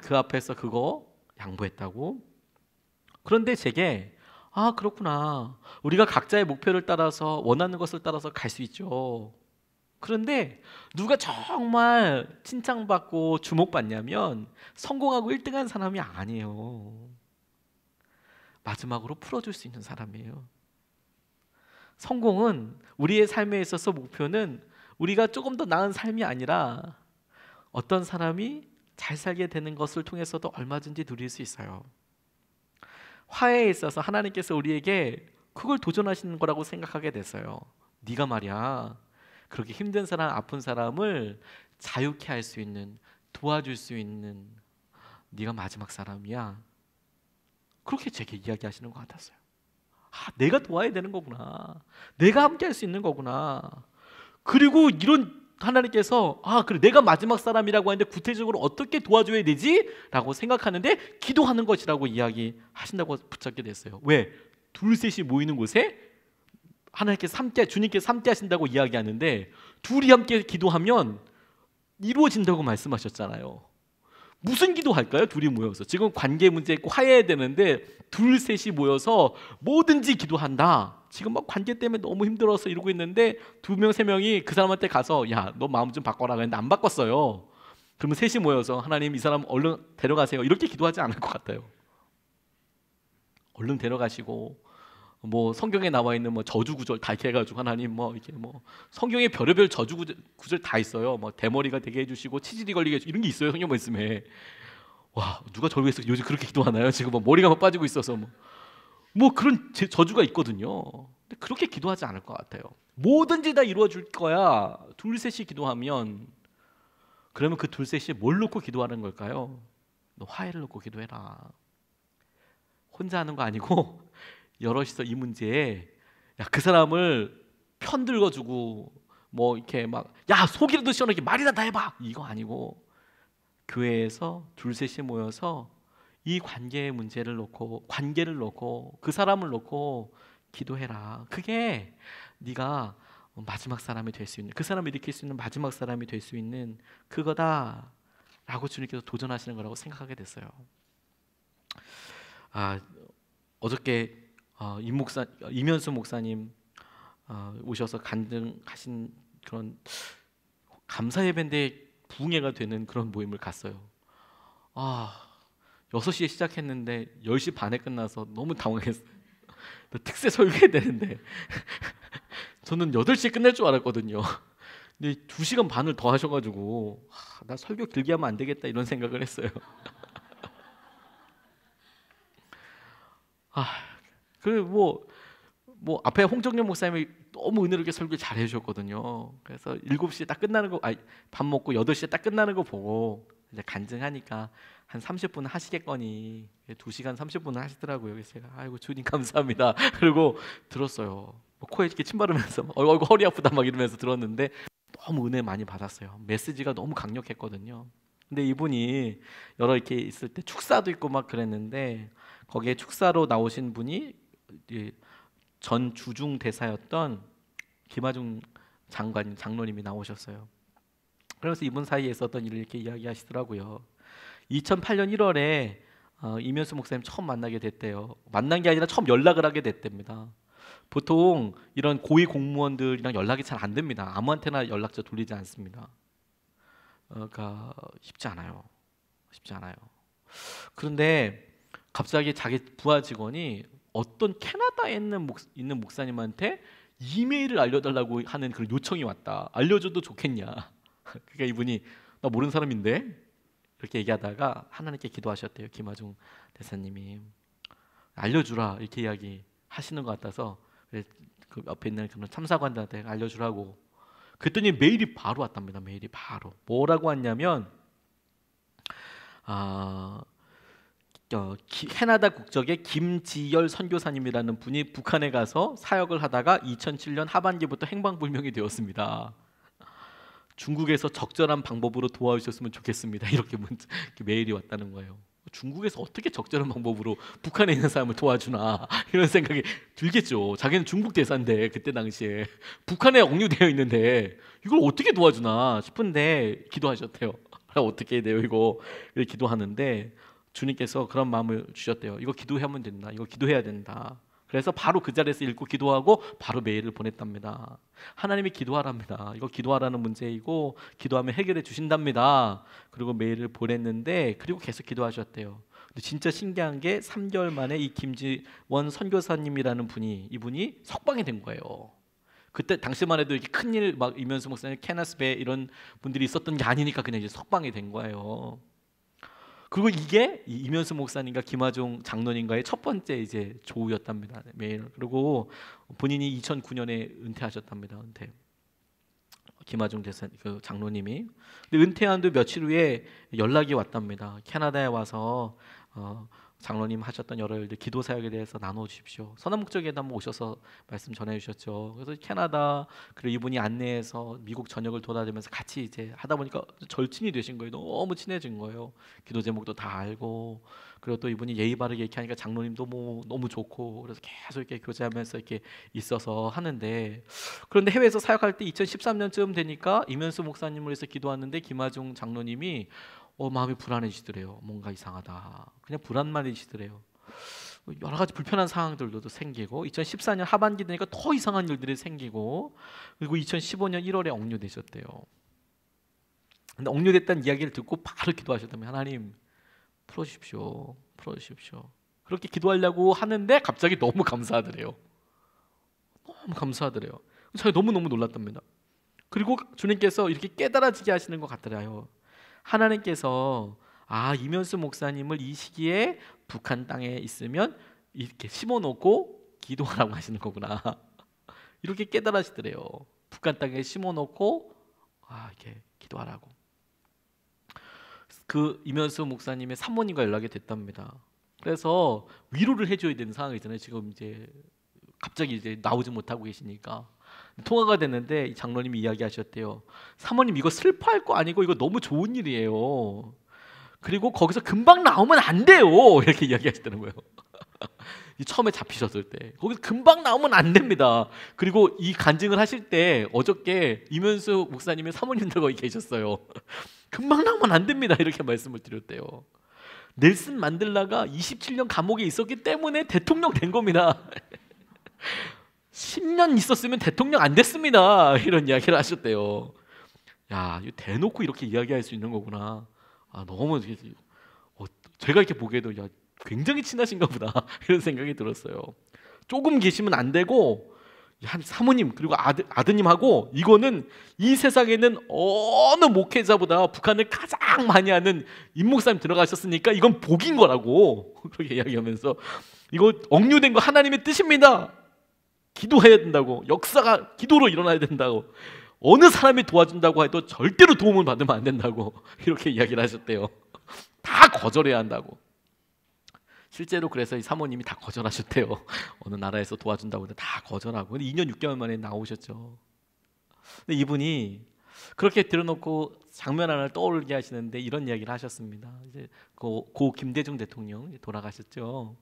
그 앞에서 그거 양보했다고? 그런데 제게 그렇구나. 우리가 각자의 목표를 따라서 원하는 것을 따라서 갈 수 있죠. 그런데 누가 정말 칭찬받고 주목받냐면 성공하고 1등한 사람이 아니에요. 마지막으로 풀어줄 수 있는 사람이에요. 성공은 우리의 삶에 있어서 목표는 우리가 조금 더 나은 삶이 아니라 어떤 사람이 잘 살게 되는 것을 통해서도 얼마든지 누릴 수 있어요. 화해에 있어서 하나님께서 우리에게 그걸 도전하시는 거라고 생각하게 됐어요. 네가 말이야 그렇게 힘든 사람, 아픈 사람을 자유케 할 수 있는, 도와줄 수 있는 네가 마지막 사람이야. 그렇게 제게 이야기하시는 것 같았어요. 내가 도와야 되는 거구나. 내가 함께 할 수 있는 거구나. 그리고 이런 하나님께서 그래 내가 마지막 사람이라고 하는데 구체적으로 어떻게 도와줘야 되지? 라고 생각하는데 기도하는 것이라고 이야기하신다고 붙잡게 됐어요. 왜? 둘 셋이 모이는 곳에 하나님께서 함께, 주님께서 함께 하신다고 이야기하는데 둘이 함께 기도하면 이루어진다고 말씀하셨잖아요. 무슨 기도할까요? 둘이 모여서. 지금 관계 문제 있고 화해해야 되는데 둘 셋이 모여서 뭐든지 기도한다. 지금 막 관계 때문에 너무 힘들어서 이러고 있는데 두 명, 세 명이 그 사람한테 가서 야, 너 마음 좀 바꿔라 그랬는데 안 바꿨어요. 그러면 셋이 모여서 하나님 이 사람 얼른 데려가세요. 이렇게 기도하지 않을 것 같아요. 얼른 데려가시고 뭐 성경에 나와 있는 뭐 저주 구절 다 이렇게 해가지고 하나님 뭐 이렇게 뭐 성경에 별의별 저주 구절 다 있어요. 뭐 대머리가 되게 해주시고 치질이 걸리게 해주시고 이런 게 있어요. 성경 말씀에. 와 누가 저를 위해서 요즘 그렇게 기도하나요? 지금 뭐 머리가 막 빠지고 있어서 뭐 그런 저주가 있거든요. 근데 그렇게 기도하지 않을 것 같아요. 뭐든지 다 이루어줄 거야. 둘 셋이 기도하면. 그러면 그 둘 셋이 뭘 놓고 기도하는 걸까요? 너 화해를 놓고 기도해라. 혼자 하는 거 아니고 여럿이서 이 문제에 그 사람을 편들어주고 뭐 이렇게 막 야 속이라도 시원하게 말이나 다 해봐 이거 아니고 교회에서 둘 셋이 모여서 이 관계의 문제를 놓고 관계를 놓고 그 사람을 놓고 기도해라. 그게 네가 마지막 사람이 될 수 있는, 그 사람을 일으킬 수 있는 마지막 사람이 될 수 있는 그거다라고 주님께서 도전하시는 거라고 생각하게 됐어요. 어저께 이면수 목사님 오셔서 간증하신 그런 감사 예배인데 부흥회가 되는 그런 모임을 갔어요. 6시에 시작했는데 10시 반에 끝나서 너무 당황했어요. 특세 설교해야 되는데 저는 8시에 끝날 줄 알았거든요. 근데 2시간 반을 더 하셔가지고 나 설교 길게 하면 안 되겠다 이런 생각을 했어요. 그리고 뭐 앞에 홍정년 목사님이 너무 은혜롭게 설교 잘 해주셨거든요. 그래서 7시에 딱 끝나는 거, 밥 먹고 8시에 딱 끝나는 거 보고 이제 간증하니까 한 30분 하시겠거니 2시간 30분을 하시더라고요. 그래서 제가 아이고 주님 감사합니다. 그리고 들었어요. 코에 이렇게 침 바르면서 허리 아프다 막 이러면서 들었는데 너무 은혜 많이 받았어요. 메시지가 너무 강력했거든요. 근데 이분이 여러 이렇게 있을 때 축사도 있고 막 그랬는데 거기에 축사로 나오신 분이 전 주중 대사였던 김하중 장로님이 나오셨어요. 그래서 이분 사이에 있었던 일을 이렇게 이야기하시더라고요. 2008년 1월에 이면수 목사님 처음 만나게 됐대요. 만난 게 아니라 처음 연락을 하게 됐답니다. 보통 이런 고위 공무원들이랑 연락이 잘 안 됩니다. 아무한테나 연락처 돌리지 않습니다. 그러니까 쉽지 않아요. 그런데 갑자기 자기 부하 직원이 어떤 캐나다에 있는 목사님한테 이메일을 알려달라고 하는 그런 요청이 왔다. 알려줘도 좋겠냐. 그러니까 이분이 나 모르는 사람인데 이렇게 얘기하다가 하나님께 기도하셨대요. 김하중 대사님이 알려주라 이렇게 이야기하시는 것 같아서 그 옆에 있는 그런 참사관들한테 알려주라고. 그랬더니 메일이 바로 왔답니다. 메일이 바로 뭐라고 왔냐면 캐나다 국적의 김지열 선교사님이라는 분이 북한에 가서 사역을 하다가 2007년 하반기부터 행방불명이 되었습니다. 중국에서 적절한 방법으로 도와주셨으면 좋겠습니다. 이렇게 메일이 왔다는 거예요. 중국에서 어떻게 적절한 방법으로 북한에 있는 사람을 도와주나 이런 생각이 들겠죠. 자기는 중국 대사인데 그때 당시에 북한에 억류되어 있는데 이걸 어떻게 도와주나 싶은데 기도하셨대요. 어떻게 해야 돼요 이거 기도하는데 주님께서 그런 마음을 주셨대요. 이거 기도하면 된다. 이거 기도해야 된다. 그래서 바로 그 자리에서 읽고 기도하고 바로 메일을 보냈답니다. 하나님이 기도하랍니다. 이거 기도하라는 문제이고 기도하면 해결해 주신답니다. 그리고 메일을 보냈는데 그리고 계속 기도하셨대요. 근데 진짜 신기한 게 3개월 만에 이 김지원 선교사님이라는 이분이 석방이 된 거예요. 그때 당시만 해도 이렇게 큰일 막 이면수 목사님, 케나스 배 이런 분들이 있었던 게 아니니까 그냥 이제 석방이 된 거예요. 그리고 이게 이면수 목사님과 김하종 장로님과의 첫 번째 이제 조우였답니다. 매일. 그리고 본인이 2009년에 은퇴하셨답니다. 은퇴. 김하종 그 장로님이. 근데 은퇴한 뒤 며칠 후에 연락이 왔답니다. 캐나다에 와서 장로님 하셨던 여러 일들 기도 사역에 대해서 나눠 주십시오. 선한 목적에도 한번 오셔서 말씀 전해 주셨죠. 그래서 캐나다 그리고 이분이 안내해서 미국 전역을 돌아다니면서 같이 이제 하다 보니까 절친이 되신 거예요. 너무 친해진 거예요. 기도 제목도 다 알고 그리고 또 이분이 예의 바르게 이렇게 하니까 장로님도 뭐 너무 좋고 그래서 계속 이렇게 교제하면서 이렇게 있어서 하는데 그런데 해외에서 사역할 때 2013년쯤 되니까 이면수 목사님을 위해서 기도하는데 김하중 장로님이 마음이 불안해지더래요. 뭔가 이상하다. 그냥 불안만해지더래요. 여러 가지 불편한 상황들도 생기고 2014년 하반기 되니까 더 이상한 일들이 생기고 그리고 2015년 1월에 억류되셨대요. 근데 억류됐다는 이야기를 듣고 바로 기도하셨다면 하나님 풀어주십시오. 풀어주십시오. 그렇게 기도하려고 하는데 갑자기 너무 감사하더래요. 너무 감사하더래요. 제가 너무너무 놀랐답니다. 그리고 주님께서 이렇게 깨달아지게 하시는 것 같더라요. 하나님께서 이면수 목사님을 이 시기에 북한 땅에 있으면 이렇게 심어놓고 기도하라고 하시는 거구나. 이렇게 깨달아지더래요. 북한 땅에 심어놓고 이렇게 기도하라고. 그 이면수 목사님의 사모님과 연락이 됐답니다. 그래서 위로를 해줘야 되는 상황이잖아요. 지금 이제 갑자기 이제 나오지 못하고 계시니까 통화가 됐는데 장로님이 이야기하셨대요. 사모님 이거 슬퍼할 거 아니고 이거 너무 좋은 일이에요. 그리고 거기서 금방 나오면 안 돼요. 이렇게 이야기하시더라는 거예요. 처음에 잡히셨을 때 거기서 금방 나오면 안 됩니다. 그리고 이 간증을 하실 때 어저께 이면수 목사님의 사모님들 거기 계셨어요. 금방 나오면 안 됩니다. 이렇게 말씀을 드렸대요. 넬슨 만델라가 27년 감옥에 있었기 때문에 대통령 된 겁니다. 10년 있었으면 대통령 안 됐습니다. 이런 이야기를 하셨대요. 야, 이거 대놓고 이렇게 이야기할 수 있는 거구나. 너무 제가 이렇게 보기에도 굉장히 친하신가 보다 이런 생각이 들었어요. 조금 계시면 안 되고 한 사모님 그리고 아드님하고 이거는 이 세상에는 어느 목회자보다 북한을 가장 많이 아는 임 목사님 들어가셨으니까 이건 복인 거라고 그렇게 이야기하면서 이거 억류된 거 하나님의 뜻입니다. 기도해야 된다고 역사가 기도로 일어나야 된다고 어느 사람이 도와준다고 해도 절대로 도움을 받으면 안 된다고 이렇게 이야기를 하셨대요. 다 거절해야 한다고. 실제로 그래서 이 사모님이 다 거절하셨대요. 어느 나라에서 도와준다고 해도 다 거절하고. 근데 2년 6개월 만에 나오셨죠. 근데 이분이 그렇게 들어놓고 장면 하나를 떠올리게 하시는데 이런 이야기를 하셨습니다. 이제 고 김대중 대통령 돌아가셨죠.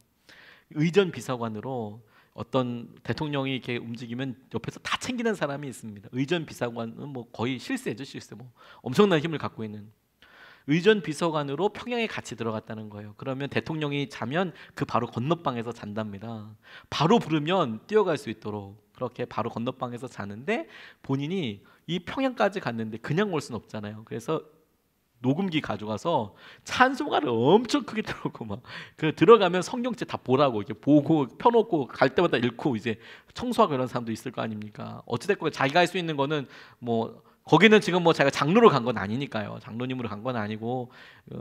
의전 비서관으로 어떤 대통령이 이렇게 움직이면 옆에서 다 챙기는 사람이 있습니다. 의전 비서관은 뭐 거의 실세죠, 실세. 뭐 엄청난 힘을 갖고 있는 의전 비서관으로 평양에 같이 들어갔다는 거예요. 그러면 대통령이 자면 그 바로 건너방에서 잔답니다. 바로 부르면 뛰어갈 수 있도록 그렇게 바로 건너방에서 자는데 본인이 이 평양까지 갔는데 그냥 올 수는 없잖아요. 그래서 녹음기 가져가서 찬송가를 엄청 크게 틀어놓고 막 들어가면 성경책 다 보라고 이렇게 보고 펴놓고 갈 때마다 읽고 이제 청소하고 이런 사람도 있을 거 아닙니까? 어찌됐건 자기가 할 수 있는 거는 뭐 거기는 지금 뭐 자기가 장로로 간 건 아니니까요. 장로님으로 간 건 아니고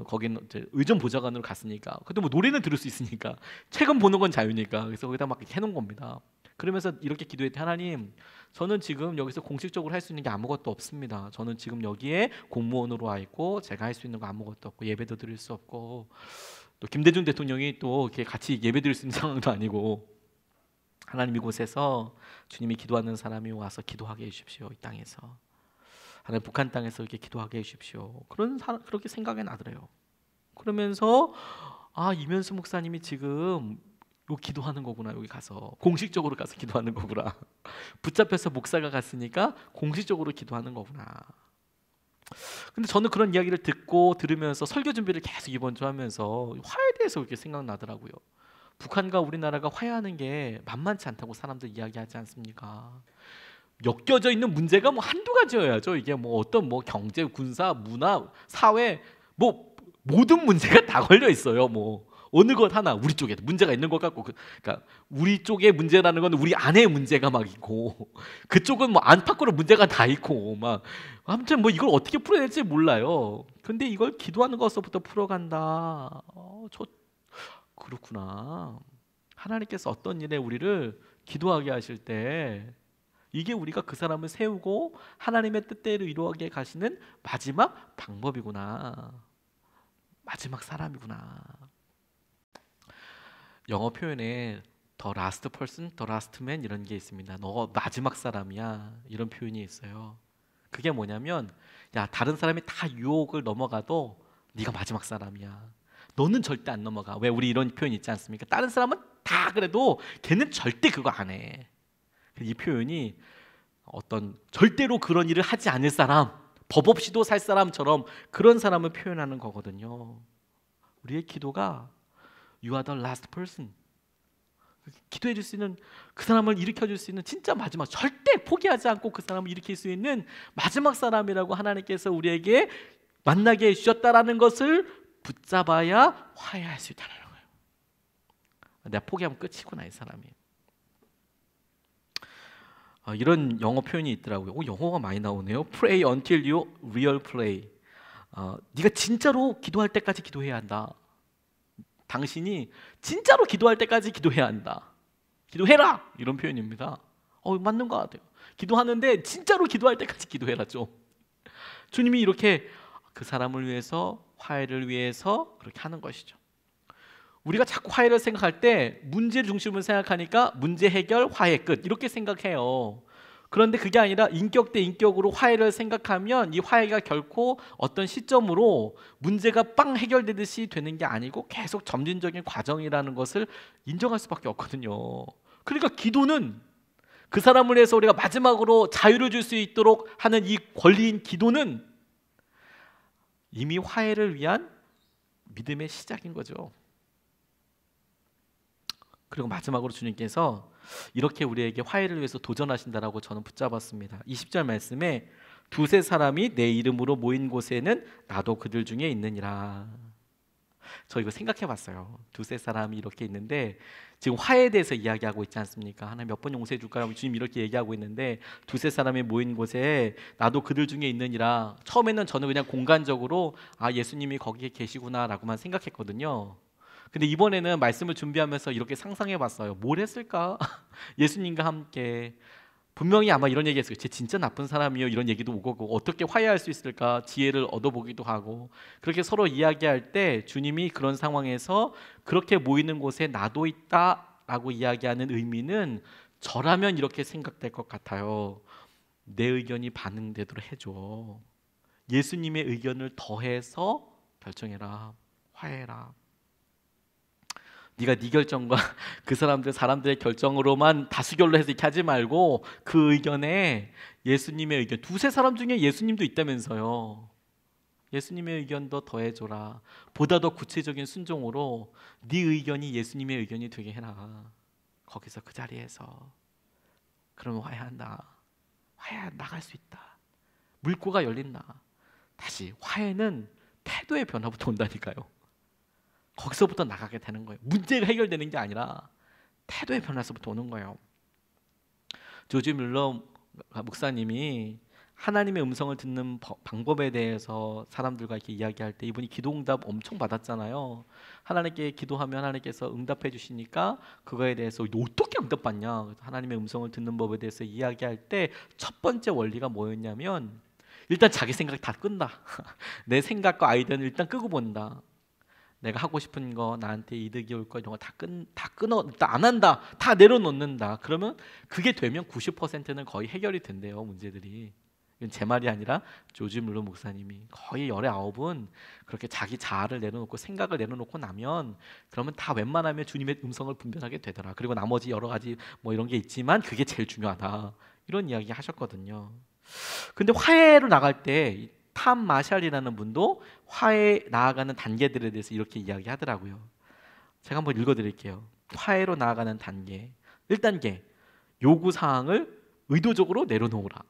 거기는 이제 의전 보좌관으로 갔으니까. 근데 뭐 노래는 들을 수 있으니까 책은 보는 건 자유니까. 그래서 거기다 막 이렇게 해놓은 겁니다. 그러면서 이렇게 기도했대. 하나님, 저는 지금 여기서 공식적으로 할 수 있는 게 아무것도 없습니다. 저는 지금 여기에 공무원으로 와 있고 제가 할 수 있는 거 아무것도 없고 예배도 드릴 수 없고 또 김대중 대통령이 또 이렇게 같이 예배 드릴 수 있는 상황도 아니고 하나님 이곳에서 주님이 기도하는 사람이 와서 기도하게 해주십시오. 이 땅에서 하나님 북한 땅에서 이렇게 기도하게 해주십시오. 그렇게 생각이 나더래요. 그러면서 이면수 목사님이 지금 요 기도하는 거구나. 여기 가서 공식적으로 가서 기도하는 거구나. 붙잡혀서 목사가 갔으니까 공식적으로 기도하는 거구나. 근데 저는 그런 이야기를 듣고 들으면서 설교 준비를 계속 이번 주 하면서 화에 대해서 그렇게 생각나더라고요. 북한과 우리나라가 화해하는 게 만만치 않다고 사람들 이야기하지 않습니까? 엮여져 있는 문제가 뭐 한두 가지여야죠. 이게 뭐 어떤 뭐 경제, 군사, 문화, 사회 뭐 모든 문제가 다 걸려 있어요. 뭐 어느 것 하나 우리 쪽에 문제가 있는 것 같고 그러니까 우리 쪽의 문제라는 건 우리 안에 문제가 막 있고 그쪽은 뭐 안팎으로 문제가 다 있고 막 아무튼 뭐 이걸 어떻게 풀어야 될지 몰라요. 근데 이걸 기도하는 것부터 풀어간다. 저 그렇구나. 하나님께서 어떤 일에 우리를 기도하게 하실 때 이게 우리가 그 사람을 세우고 하나님의 뜻대로 이루어가게 가시는 마지막 방법이구나. 마지막 사람이구나. 영어 표현에 the last person, the last man 이런 게 있습니다. 너 마지막 사람이야. 이런 표현이 있어요. 그게 뭐냐면 야 다른 사람이 다 유혹을 넘어가도 네가 마지막 사람이야. 너는 절대 안 넘어가. 왜 우리 이런 표현 있지 않습니까? 다른 사람은 다 그래도 걔는 절대 그거 안 해. 이 표현이 어떤 절대로 그런 일을 하지 않을 사람, 법 없이도 살 사람처럼 그런 사람을 표현하는 거거든요. 우리의 기도가 You are the last person. 기도해 줄 수 있는 그 사람을 일으켜 줄 수 있는 진짜 마지막 절대 포기하지 않고 그 사람을 일으킬 수 있는 마지막 사람이라고 하나님께서 우리에게 만나게 해주셨다라는 것을 붙잡아야 화해할 수 있다는 거예요. 내가 포기하면 끝이구나 이 사람이. 이런 영어 표현이 있더라고요. 영어가 많이 나오네요. Pray until you real pray. 네가 진짜로 기도할 때까지 기도해야 한다. 당신이 진짜로 기도할 때까지 기도해야 한다. 기도해라! 이런 표현입니다. 맞는 것 같아요. 기도하는데 진짜로 기도할 때까지 기도해라 좀. 주님이 이렇게 그 사람을 위해서 화해를 위해서 그렇게 하는 것이죠. 우리가 자꾸 화해를 생각할 때 문제 중심을 생각하니까 문제 해결, 화해 끝 이렇게 생각해요. 그런데 그게 아니라 인격 대 인격으로 화해를 생각하면 이 화해가 결코 어떤 시점으로 문제가 빵 해결되듯이 되는 게 아니고 계속 점진적인 과정이라는 것을 인정할 수밖에 없거든요. 그러니까 기도는 그 사람을 위해서 우리가 마지막으로 자유를 줄 수 있도록 하는 이 권리인 기도는 이미 화해를 위한 믿음의 시작인 거죠. 그리고 마지막으로 주님께서 이렇게 우리에게 화해를 위해서 도전하신다라고 저는 붙잡았습니다. 20절 말씀에 두세 사람이 내 이름으로 모인 곳에는 나도 그들 중에 있느니라. 저 이거 생각해 봤어요. 두세 사람이 이렇게 있는데 지금 화해에 대해서 이야기하고 있지 않습니까? 하나님 몇 번 용서해 줄까요? 주님 이렇게 얘기하고 있는데 두세 사람이 모인 곳에 나도 그들 중에 있느니라. 처음에는 저는 그냥 공간적으로 예수님이 거기에 계시구나라고만 생각했거든요. 근데 이번에는 말씀을 준비하면서 이렇게 상상해 봤어요. 뭘 했을까? 예수님과 함께 분명히 아마 이런 얘기했어요. 쟤 진짜 나쁜 사람이요. 이런 얘기도 오고 어떻게 화해할 수 있을까? 지혜를 얻어보기도 하고 그렇게 서로 이야기할 때 주님이 그런 상황에서 그렇게 모이는 곳에 나도 있다라고 이야기하는 의미는 저라면 이렇게 생각될 것 같아요. 내 의견이 반응되도록 해줘. 예수님의 의견을 더해서 결정해라. 화해해라. 네가 네 결정과 그 사람들의 결정으로만 다수결로 해서 이렇게 하지 말고 그 의견에 예수님의 의견, 두세 사람 중에 예수님도 있다면서요. 예수님의 의견도 더해줘라. 보다 더 구체적인 순종으로 네 의견이 예수님의 의견이 되게 해라. 거기서 그 자리에서 그러면 화해한다. 화해 나갈 수 있다. 물꼬가 열린다. 다시 화해는 태도의 변화부터 온다니까요. 거기서부터 나가게 되는 거예요. 문제가 해결되는 게 아니라 태도의 변화에서부터 오는 거예요. 조지 뮬러 목사님이 하나님의 음성을 듣는 방법에 대해서 사람들과 이렇게 이야기할 때 이분이 기도응답 엄청 받았잖아요. 하나님께 기도하면 하나님께서 응답해 주시니까 그거에 대해서 어떻게 응답받냐? 하나님의 음성을 듣는 법에 대해서 이야기할 때 첫 번째 원리가 뭐였냐면 일단 자기 생각 다 끈다. 내 생각과 아이디어는 일단 끄고 본다. 내가 하고 싶은 거 나한테 이득이 올 거 이런 거 다 끊어 일단 안 한다. 다 내려놓는다. 그러면 그게 되면 90%는 거의 해결이 된대요. 문제들이. 이건 제 말이 아니라 조지 뮬러 목사님이 거의 열의 9은 그렇게 자기 자아를 내려놓고 생각을 내려놓고 나면 그러면 다 웬만하면 주님의 음성을 분별하게 되더라. 그리고 나머지 여러 가지 뭐 이런 게 있지만 그게 제일 중요하다. 이런 이야기 하셨거든요. 근데 화해로 나갈 때 탐 마샬이라는 분도 화해 나아가는 단계들에 대해서 이렇게 이야기하더라고요. 제가 한번 읽어드릴게요. 화해로 나아가는 단계. 1단계, 요구사항을 의도적으로 내려놓으라.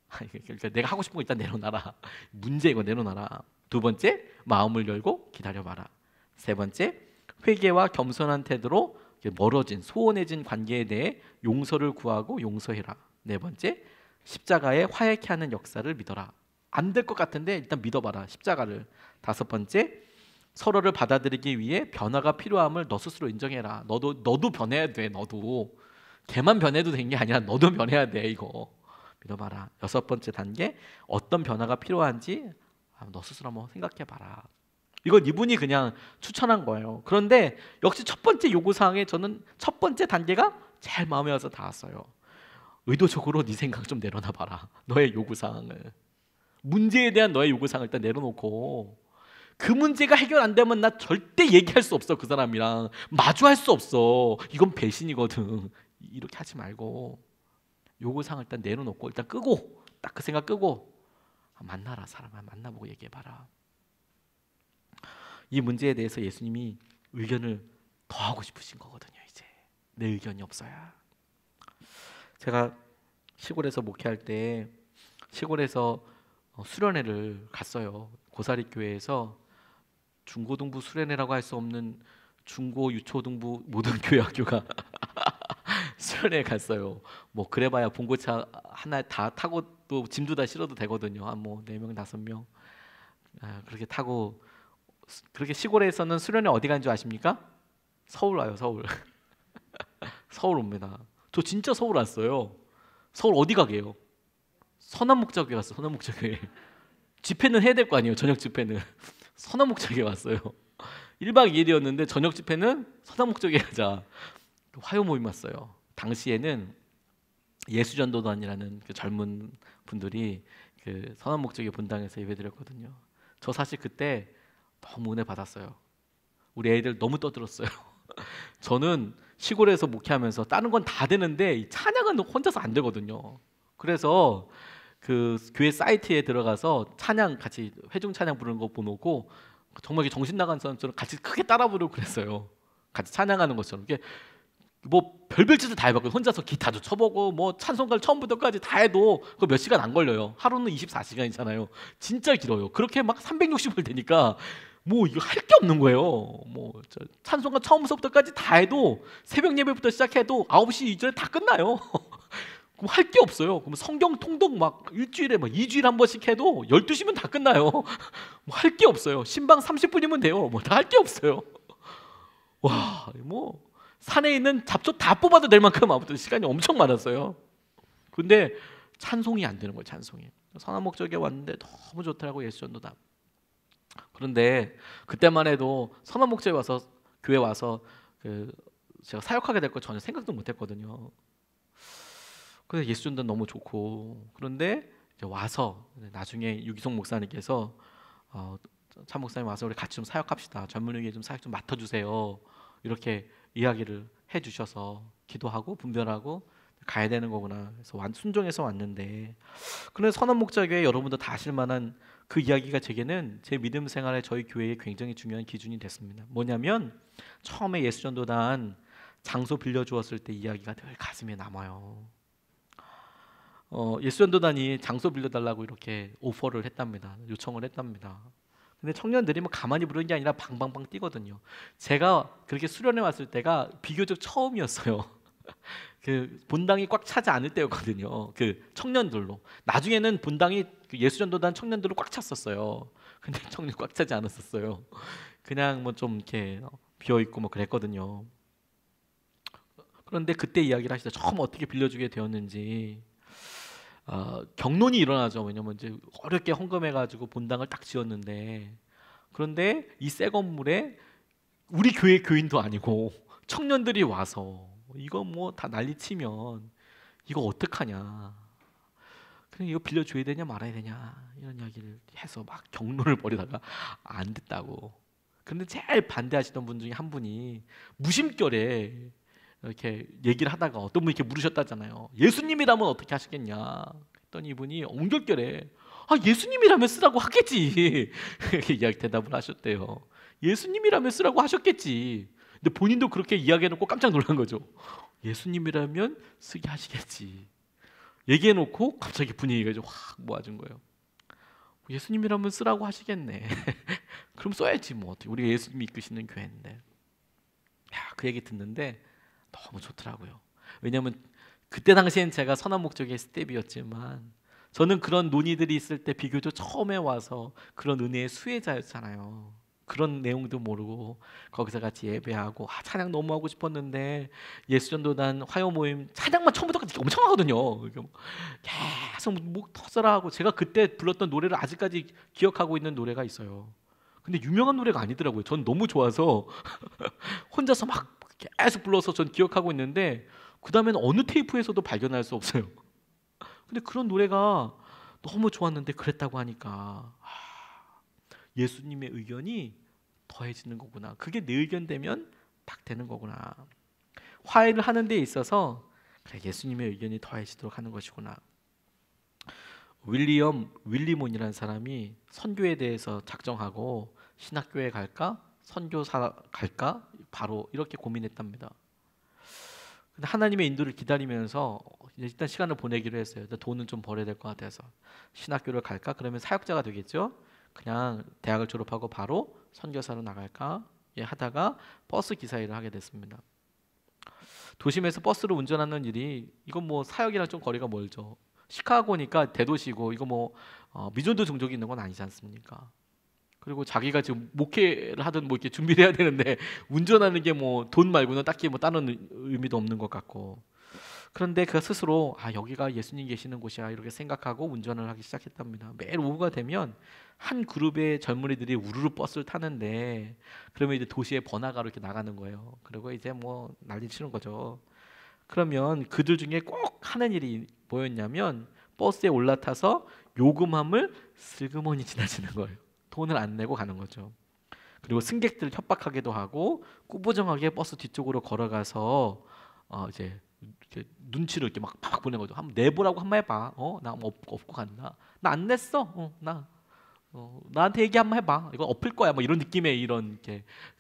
그러니까 내가 하고 싶은 거 일단 내려놔라. 문제 이거 내려놔라. 2번째, 마음을 열고 기다려봐라. 3번째, 회개와 겸손한 태도로 멀어진, 소원해진 관계에 대해 용서를 구하고 용서해라. 4번째, 십자가에 화해케 하는 역사를 믿어라. 안 될 것 같은데 일단 믿어봐라, 십자가를. 5번째, 서로를 받아들이기 위해 변화가 필요함을 너 스스로 인정해라. 너도 변해야 돼. 너도 걔만 변해도 되는 게 아니라 너도 변해야 돼. 이거 믿어봐라. 6번째 단계, 어떤 변화가 필요한지 너 스스로 한번 생각해봐라. 이건 이분이 그냥 추천한 거예요. 그런데 역시 첫 번째 요구사항에 저는 첫 번째 단계가 제일 마음에 와서 닿았어요. 의도적으로 네 생각 좀 내려놔봐라. 너의 요구사항을, 문제에 대한 너의 요구사항을 일단 내려놓고, 그 문제가 해결 안 되면 나 절대 얘기할 수 없어. 그 사람이랑 마주할 수 없어. 이건 배신이거든. 이렇게 하지 말고 요구사항을 일단 내려놓고 일단 끄고, 딱 그 생각 끄고 만나라. 사람을 만나보고 얘기해봐라. 이 문제에 대해서 예수님이 의견을 더 하고 싶으신 거거든요. 이제 내 의견이 없어야. 제가 시골에서 목회할 때 시골에서 수련회를 갔어요. 고사리 교회에서 중고등부 수련회라고 할 수 없는 중고 유초등부 모든 교회 학교가 수련회 갔어요. 뭐 그래봐야 봉고차 하나 다 타고 또 짐도 다 실어도 되거든요. 한 뭐 4명 5명 그렇게 타고. 그렇게 시골에서는 수련회 어디 가는 줄 아십니까? 서울 와요. 서울. 서울 옵니다. 저 진짜 서울 왔어요. 서울 어디 가게요? 서남목자교회 갔어요. 서남목자교회. 집회는 해야 될 거 아니에요. 저녁 집회는. 서남목자교회 왔어요. 1박 2일이었는데 저녁 집회는 서남목자교회 가자. 화요 모임 왔어요. 당시에는 예수전도단이라는 그 젊은 분들이 그 서남목자교회 본당에서 예배드렸거든요. 저 사실 그때 너무 은혜 받았어요. 우리 애들 너무 떠들었어요. 저는 시골에서 목회하면서 다른 건 다 되는데 이 찬양은 혼자서 안 되거든요. 그래서 그 교회 사이트에 들어가서 찬양 같이 회중 찬양 부르는 거 보고 정말 정신 나간 사람처럼 같이 크게 따라 부르고 그랬어요. 같이 찬양하는 것처럼. 이게 뭐 별별 짓을 다 해봤고, 혼자서 기타도 쳐보고 뭐 찬송가를 처음부터까지 다 해도 그거 몇 시간 안 걸려요. 하루는 24시간이잖아요. 진짜 길어요. 그렇게 막 360을 되니까 뭐 이거 할 게 없는 거예요. 뭐 찬송가 처음부터까지 다 해도 새벽 예배부터 시작해도 9시 이전에 다 끝나요. 그럼 할 게 없어요. 그럼 성경 통독 막 일주일에 막 2주일에 한 번씩 해도 12시면 다 끝나요. 뭐 할 게 없어요. 신방 30분이면 돼요. 뭐 다 할 게 없어요. 와, 뭐 산에 있는 잡초 다 뽑아도 될 만큼 아무튼 시간이 엄청 많았어요. 근데 찬송이 안 되는 거예요. 찬송이. 선한목적에 왔는데 너무 좋더라고, 예수전도단. 그런데 그때만 해도 선한목적에 와서 교회 와서 제가 사역하게 될 거 전혀 생각도 못했거든요. 그래서 예수전도단 너무 좋고. 그런데 이제 와서 나중에 유기성 목사님께서 참 목사님 와서 우리 같이 좀 사역합시다. 젊은이에게 좀 사역 좀 맡아주세요. 이렇게 이야기를 해주셔서 기도하고 분별하고 가야 되는 거구나. 그래서 순종해서 왔는데, 그런데 선한목자교회 여러분도 다 아실 만한 그 이야기가 제게는 제 믿음 생활에 저희 교회에 굉장히 중요한 기준이 됐습니다. 뭐냐면 처음에 예수전도단 장소 빌려주었을 때 이야기가 늘 가슴에 남아요. 예수전도단이 장소 빌려달라고 이렇게 오퍼를 했답니다. 요청을 했답니다. 근데 청년들이 뭐 가만히 부르는 게 아니라 방방방 뛰거든요. 제가 그렇게 수련회 왔을 때가 비교적 처음이었어요. 그 본당이 꽉 차지 않을 때였거든요. 그 청년들로. 나중에는 본당이 예수전도단 청년들로 꽉 찼었어요. 근데 청년 꽉 차지 않았었어요. 그냥 뭐 좀 이렇게 비어 있고 뭐 그랬거든요. 그런데 그때 이야기를 하시다 처음 어떻게 빌려주게 되었는지. 경론이 일어나죠. 왜냐면 이제 어렵게 헌금해가지고 본당을 딱 지었는데, 그런데 이 새 건물에 우리 교회 교인도 아니고 청년들이 와서 이거 뭐 다 난리치면 이거 어떡하냐, 그냥 이거 빌려줘야 되냐 말아야 되냐 이런 이야기를 해서 막 경론을 벌이다가 안 됐다고. 그런데 제일 반대하시던 분 중에 한 분이 무심결에 이렇게 얘기를 하다가 어떤 분이 이렇게 물으셨다잖아요. 예수님이라면 어떻게 하시겠냐 했더니 이분이 옹결결에 예수님이라면 쓰라고 하겠지 이렇게 이야기 대답을 하셨대요. 예수님이라면 쓰라고 하셨겠지. 근데 본인도 그렇게 이야기해놓고 깜짝 놀란 거죠. 예수님이라면 쓰게 하시겠지. 얘기해놓고 갑자기 분위기가 좀 확 모아진 거예요. 예수님이라면 쓰라고 하시겠네. 그럼 써야지 뭐. 우리가 예수님이 이끄시는 교회인데. 그 얘기 듣는데 너무 좋더라고요. 왜냐하면 그때 당시엔 제가 선한 목적의 스텝이었지만 저는 그런 논의들이 있을 때 비교적 처음에 와서 그런 은혜의 수혜자였잖아요. 그런 내용도 모르고 거기서 같이 예배하고 찬양 너무 하고 싶었는데 예수전도단 화요 모임 찬양만 처음부터 끝까지 엄청 하거든요. 계속 목 터져라 하고 제가 그때 불렀던 노래를 아직까지 기억하고 있는 노래가 있어요. 근데 유명한 노래가 아니더라고요. 전 너무 좋아서 혼자서 막 계속 불러서 전 기억하고 있는데 그 다음에는 어느 테이프에서도 발견할 수 없어요. 근데 그런 노래가 너무 좋았는데 그랬다고 하니까 예수님의 의견이 더해지는 거구나. 그게 내 의견 되면 딱 되는 거구나. 화해를 하는 데 있어서 그래, 예수님의 의견이 더해지도록 하는 것이구나. 윌리몬이라는 사람이 선교에 대해서 작정하고 신학교에 갈까? 선교사 갈까? 바로 이렇게 고민했답니다. 근데 하나님의 인도를 기다리면서 일단 시간을 보내기로 했어요. 돈은 좀 벌어야 될 것 같아서 신학교를 갈까? 그러면 사역자가 되겠죠. 그냥 대학을 졸업하고 바로 선교사로 나갈까? 하다가 버스 기사 일을 하게 됐습니다. 도심에서 버스를 운전하는 일이 이건 뭐 사역이랑 좀 거리가 멀죠. 시카고니까 대도시고 이거 뭐 미존도 종족이 있는 건 아니지 않습니까? 그리고 자기가 지금 목회를 하든 뭐 이렇게 준비를 해야 되는데 운전하는 게 뭐 돈 말고는 딱히 뭐 다른 의미도 없는 것 같고 그런데 그 스스로 여기가 예수님 계시는 곳이야 이렇게 생각하고 운전을 하기 시작했답니다. 매일 오후가 되면 한 그룹의 젊은이들이 우르르 버스를 타는데 그러면 이제 도시의 번화가로 이렇게 나가는 거예요. 그리고 이제 뭐 난리 치는 거죠. 그러면 그들 중에 꼭 하는 일이 뭐였냐면 버스에 올라타서 요금함을 슬그머니 지나치는 거예요. 돈을 안 내고 가는 거죠. 그리고 승객들을 협박하기도 하고 꾸부정하게 버스 뒤쪽으로 걸어가서 이제 눈치를 이렇게 막 팍 보낸 거죠. 한번 내보라고 한번 해봐. 나 없고 간다. 나 안 냈어. 나한테 얘기 한번 해봐. 이거 엎을 거야. 뭐 이런 느낌의 이런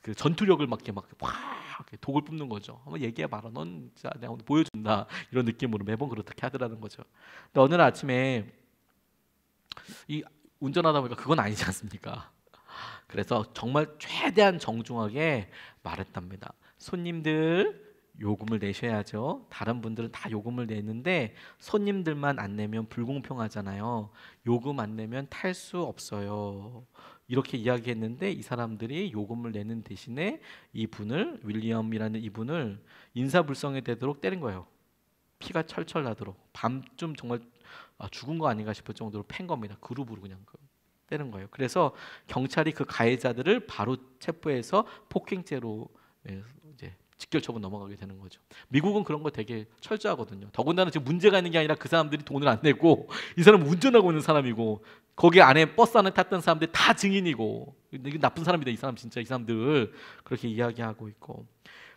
그 전투력을 막 이렇게 독을 뿜는 거죠. 한번 얘기해봐라. 넌 진짜 내가 오늘 보여준다. 이런 느낌으로 매번 그렇게 하더라는 거죠. 근데 어느 날 아침에 이 운전하다 보니까 그건 아니지 않습니까? 그래서 정말 최대한 정중하게 말했답니다. 손님들 요금을 내셔야죠. 다른 분들은 다 요금을 내는데 손님들만 안 내면 불공평하잖아요. 요금 안 내면 탈 수 없어요. 이렇게 이야기했는데 이 사람들이 요금을 내는 대신에 이분을 윌리엄이라는 이분을 인사불성이 되도록 때린 거예요. 피가 철철 나도록 밤쯤 정말 죽은 거 아닌가 싶을 정도로 팬 겁니다. 그룹으로 그냥 때린 거예요. 그래서 경찰이 그 가해자들을 바로 체포해서 폭행죄로 이제 직결 처분 넘어가게 되는 거죠. 미국은 그런 거 되게 철저하거든요. 더군다나 지금 문제가 있는 게 아니라 그 사람들이 돈을 안 내고 이 사람은 운전하고 있는 사람이고 거기 안에 버스 안에 탔던 사람들이 다 증인이고 이게 나쁜 사람이다 이 사람 진짜 이 사람들 그렇게 이야기하고 있고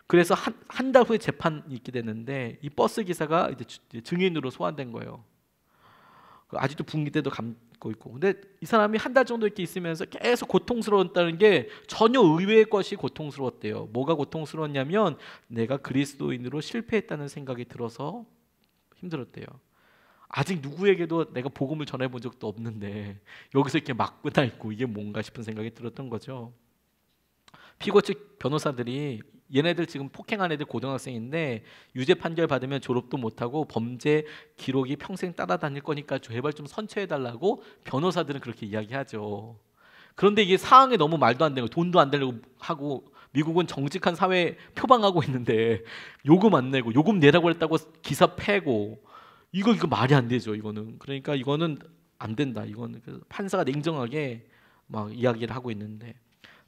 그래서 한 달 후에 재판이 있게 되는데 이 버스 기사가 이제 증인으로 소환된 거예요. 아직도 붕괴때도 감고 있고 근데 이 사람이 한 달 정도 이렇게 있으면서 계속 고통스러웠다는 게 전혀 의외의 것이 고통스러웠대요. 뭐가 고통스러웠냐면 내가 그리스도인으로 실패했다는 생각이 들어서 힘들었대요. 아직 누구에게도 내가 복음을 전해본 적도 없는데 여기서 이렇게 막 끝나 있고 이게 뭔가 싶은 생각이 들었던 거죠. 피고 측 변호사들이 얘네들 지금 폭행한 애들 고등학생인데 유죄 판결 받으면 졸업도 못하고 범죄 기록이 평생 따라다닐 거니까 제발 좀 선처해달라고 변호사들은 그렇게 이야기하죠. 그런데 이게 사항에 너무 말도 안 되고 돈도 안 되려고 하고 미국은 정직한 사회 표방하고 있는데 요금 안 내고 요금 내라고 했다고 기사 패고 이거 말이 안 되죠. 이거는 그러니까 이거는 안 된다. 이거는 판사가 냉정하게 막 이야기를 하고 있는데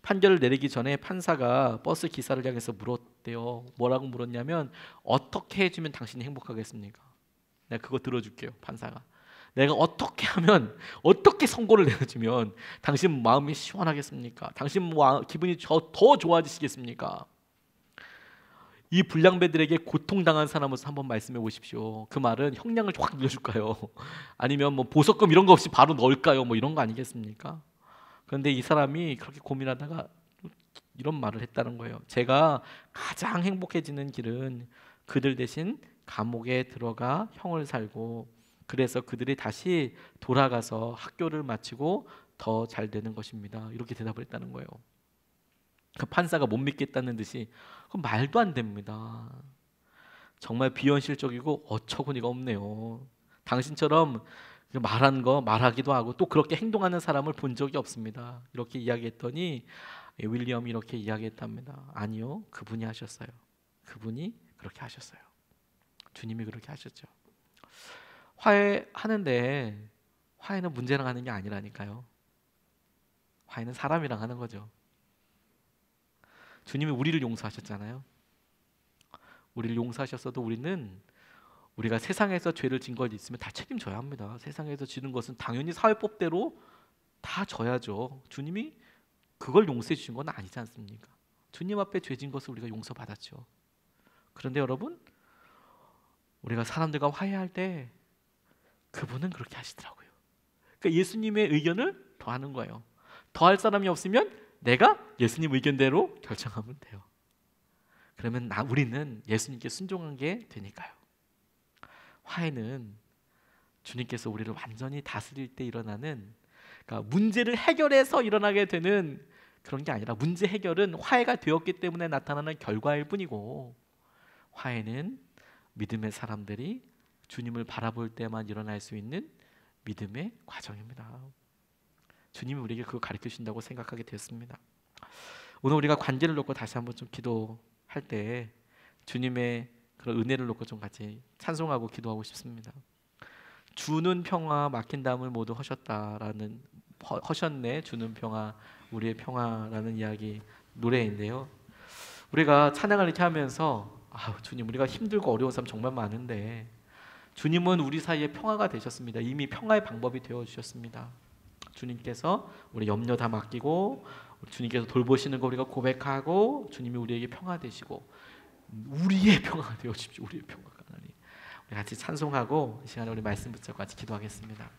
판결을 내리기 전에 판사가 버스 기사를 향해서 물었대요. 뭐라고 물었냐면 어떻게 해주면 당신이 행복하겠습니까? 내가 그거 들어줄게요. 판사가 내가 어떻게 하면 어떻게 선고를 내려주면 당신 마음이 시원하겠습니까? 당신 기분이 더 좋아지시겠습니까? 이 불량배들에게 고통당한 사람으로서 한번 말씀해 보십시오. 그 말은 형량을 확 늘려줄까요? 아니면 뭐 보석금 이런 거 없이 바로 넣을까요? 뭐 이런 거 아니겠습니까? 그런데 이 사람이 그렇게 고민하다가 이런 말을 했다는 거예요. 제가 가장 행복해지는 길은 그들 대신 감옥에 들어가 형을 살고, 그래서 그들이 다시 돌아가서 학교를 마치고 더 잘 되는 것입니다. 이렇게 대답을 했다는 거예요. 그 판사가 못 믿겠다는 듯이, 그건 말도 안 됩니다. 정말 비현실적이고 어처구니가 없네요. 당신처럼 말한 거 말하기도 하고 또 그렇게 행동하는 사람을 본 적이 없습니다. 이렇게 이야기했더니 윌리엄이 이렇게 이야기했답니다. 아니요, 그분이 하셨어요. 그분이 그렇게 하셨어요. 주님이 그렇게 하셨죠. 화해하는데 화해는 문제랑 하는 게 아니라니까요. 화해는 사람이랑 하는 거죠. 주님이 우리를 용서하셨잖아요. 우리를 용서하셨어도 우리가 세상에서 죄를 진 걸 있으면 다 책임져야 합니다. 세상에서 지는 것은 당연히 사회법대로 다 져야죠. 주님이 그걸 용서해 주신 건 아니지 않습니까? 주님 앞에 죄진 것을 우리가 용서받았죠. 그런데 여러분, 우리가 사람들과 화해할 때 그분은 그렇게 하시더라고요. 그러니까 예수님의 의견을 더하는 거예요. 더할 사람이 없으면 내가 예수님 의견대로 결정하면 돼요. 그러면 우리는 예수님께 순종한 게 되니까요. 화해는 주님께서 우리를 완전히 다스릴 때 일어나는, 그러니까 문제를 해결해서 일어나게 되는 그런 게 아니라, 문제 해결은 화해가 되었기 때문에 나타나는 결과일 뿐이고, 화해는 믿음의 사람들이 주님을 바라볼 때만 일어날 수 있는 믿음의 과정입니다. 주님이 우리에게 그거 가르쳐 주신다고 생각하게 되었습니다. 오늘 우리가 관계를 놓고 다시 한번 좀 기도할 때 주님의 그런 은혜를 놓고 좀 같이 찬송하고 기도하고 싶습니다. 주는 평화 막힌 담을 모두 허셨네 주는 평화 우리의 평화라는 이야기 노래인데요. 우리가 찬양을 이렇게 하면서 주님, 우리가 힘들고 어려운 삶 정말 많은데 주님은 우리 사이에 평화가 되셨습니다. 이미 평화의 방법이 되어 주셨습니다. 주님께서 우리 염려 다 맡기고 주님께서 돌보시는 거 우리가 고백하고 주님이 우리에게 평화 되시고 우리의 평화가 되어 주십시오. 우리의 평화가 하나님. 우리 같이 찬송하고 이 시간에 우리 말씀 붙잡고 같이 기도하겠습니다.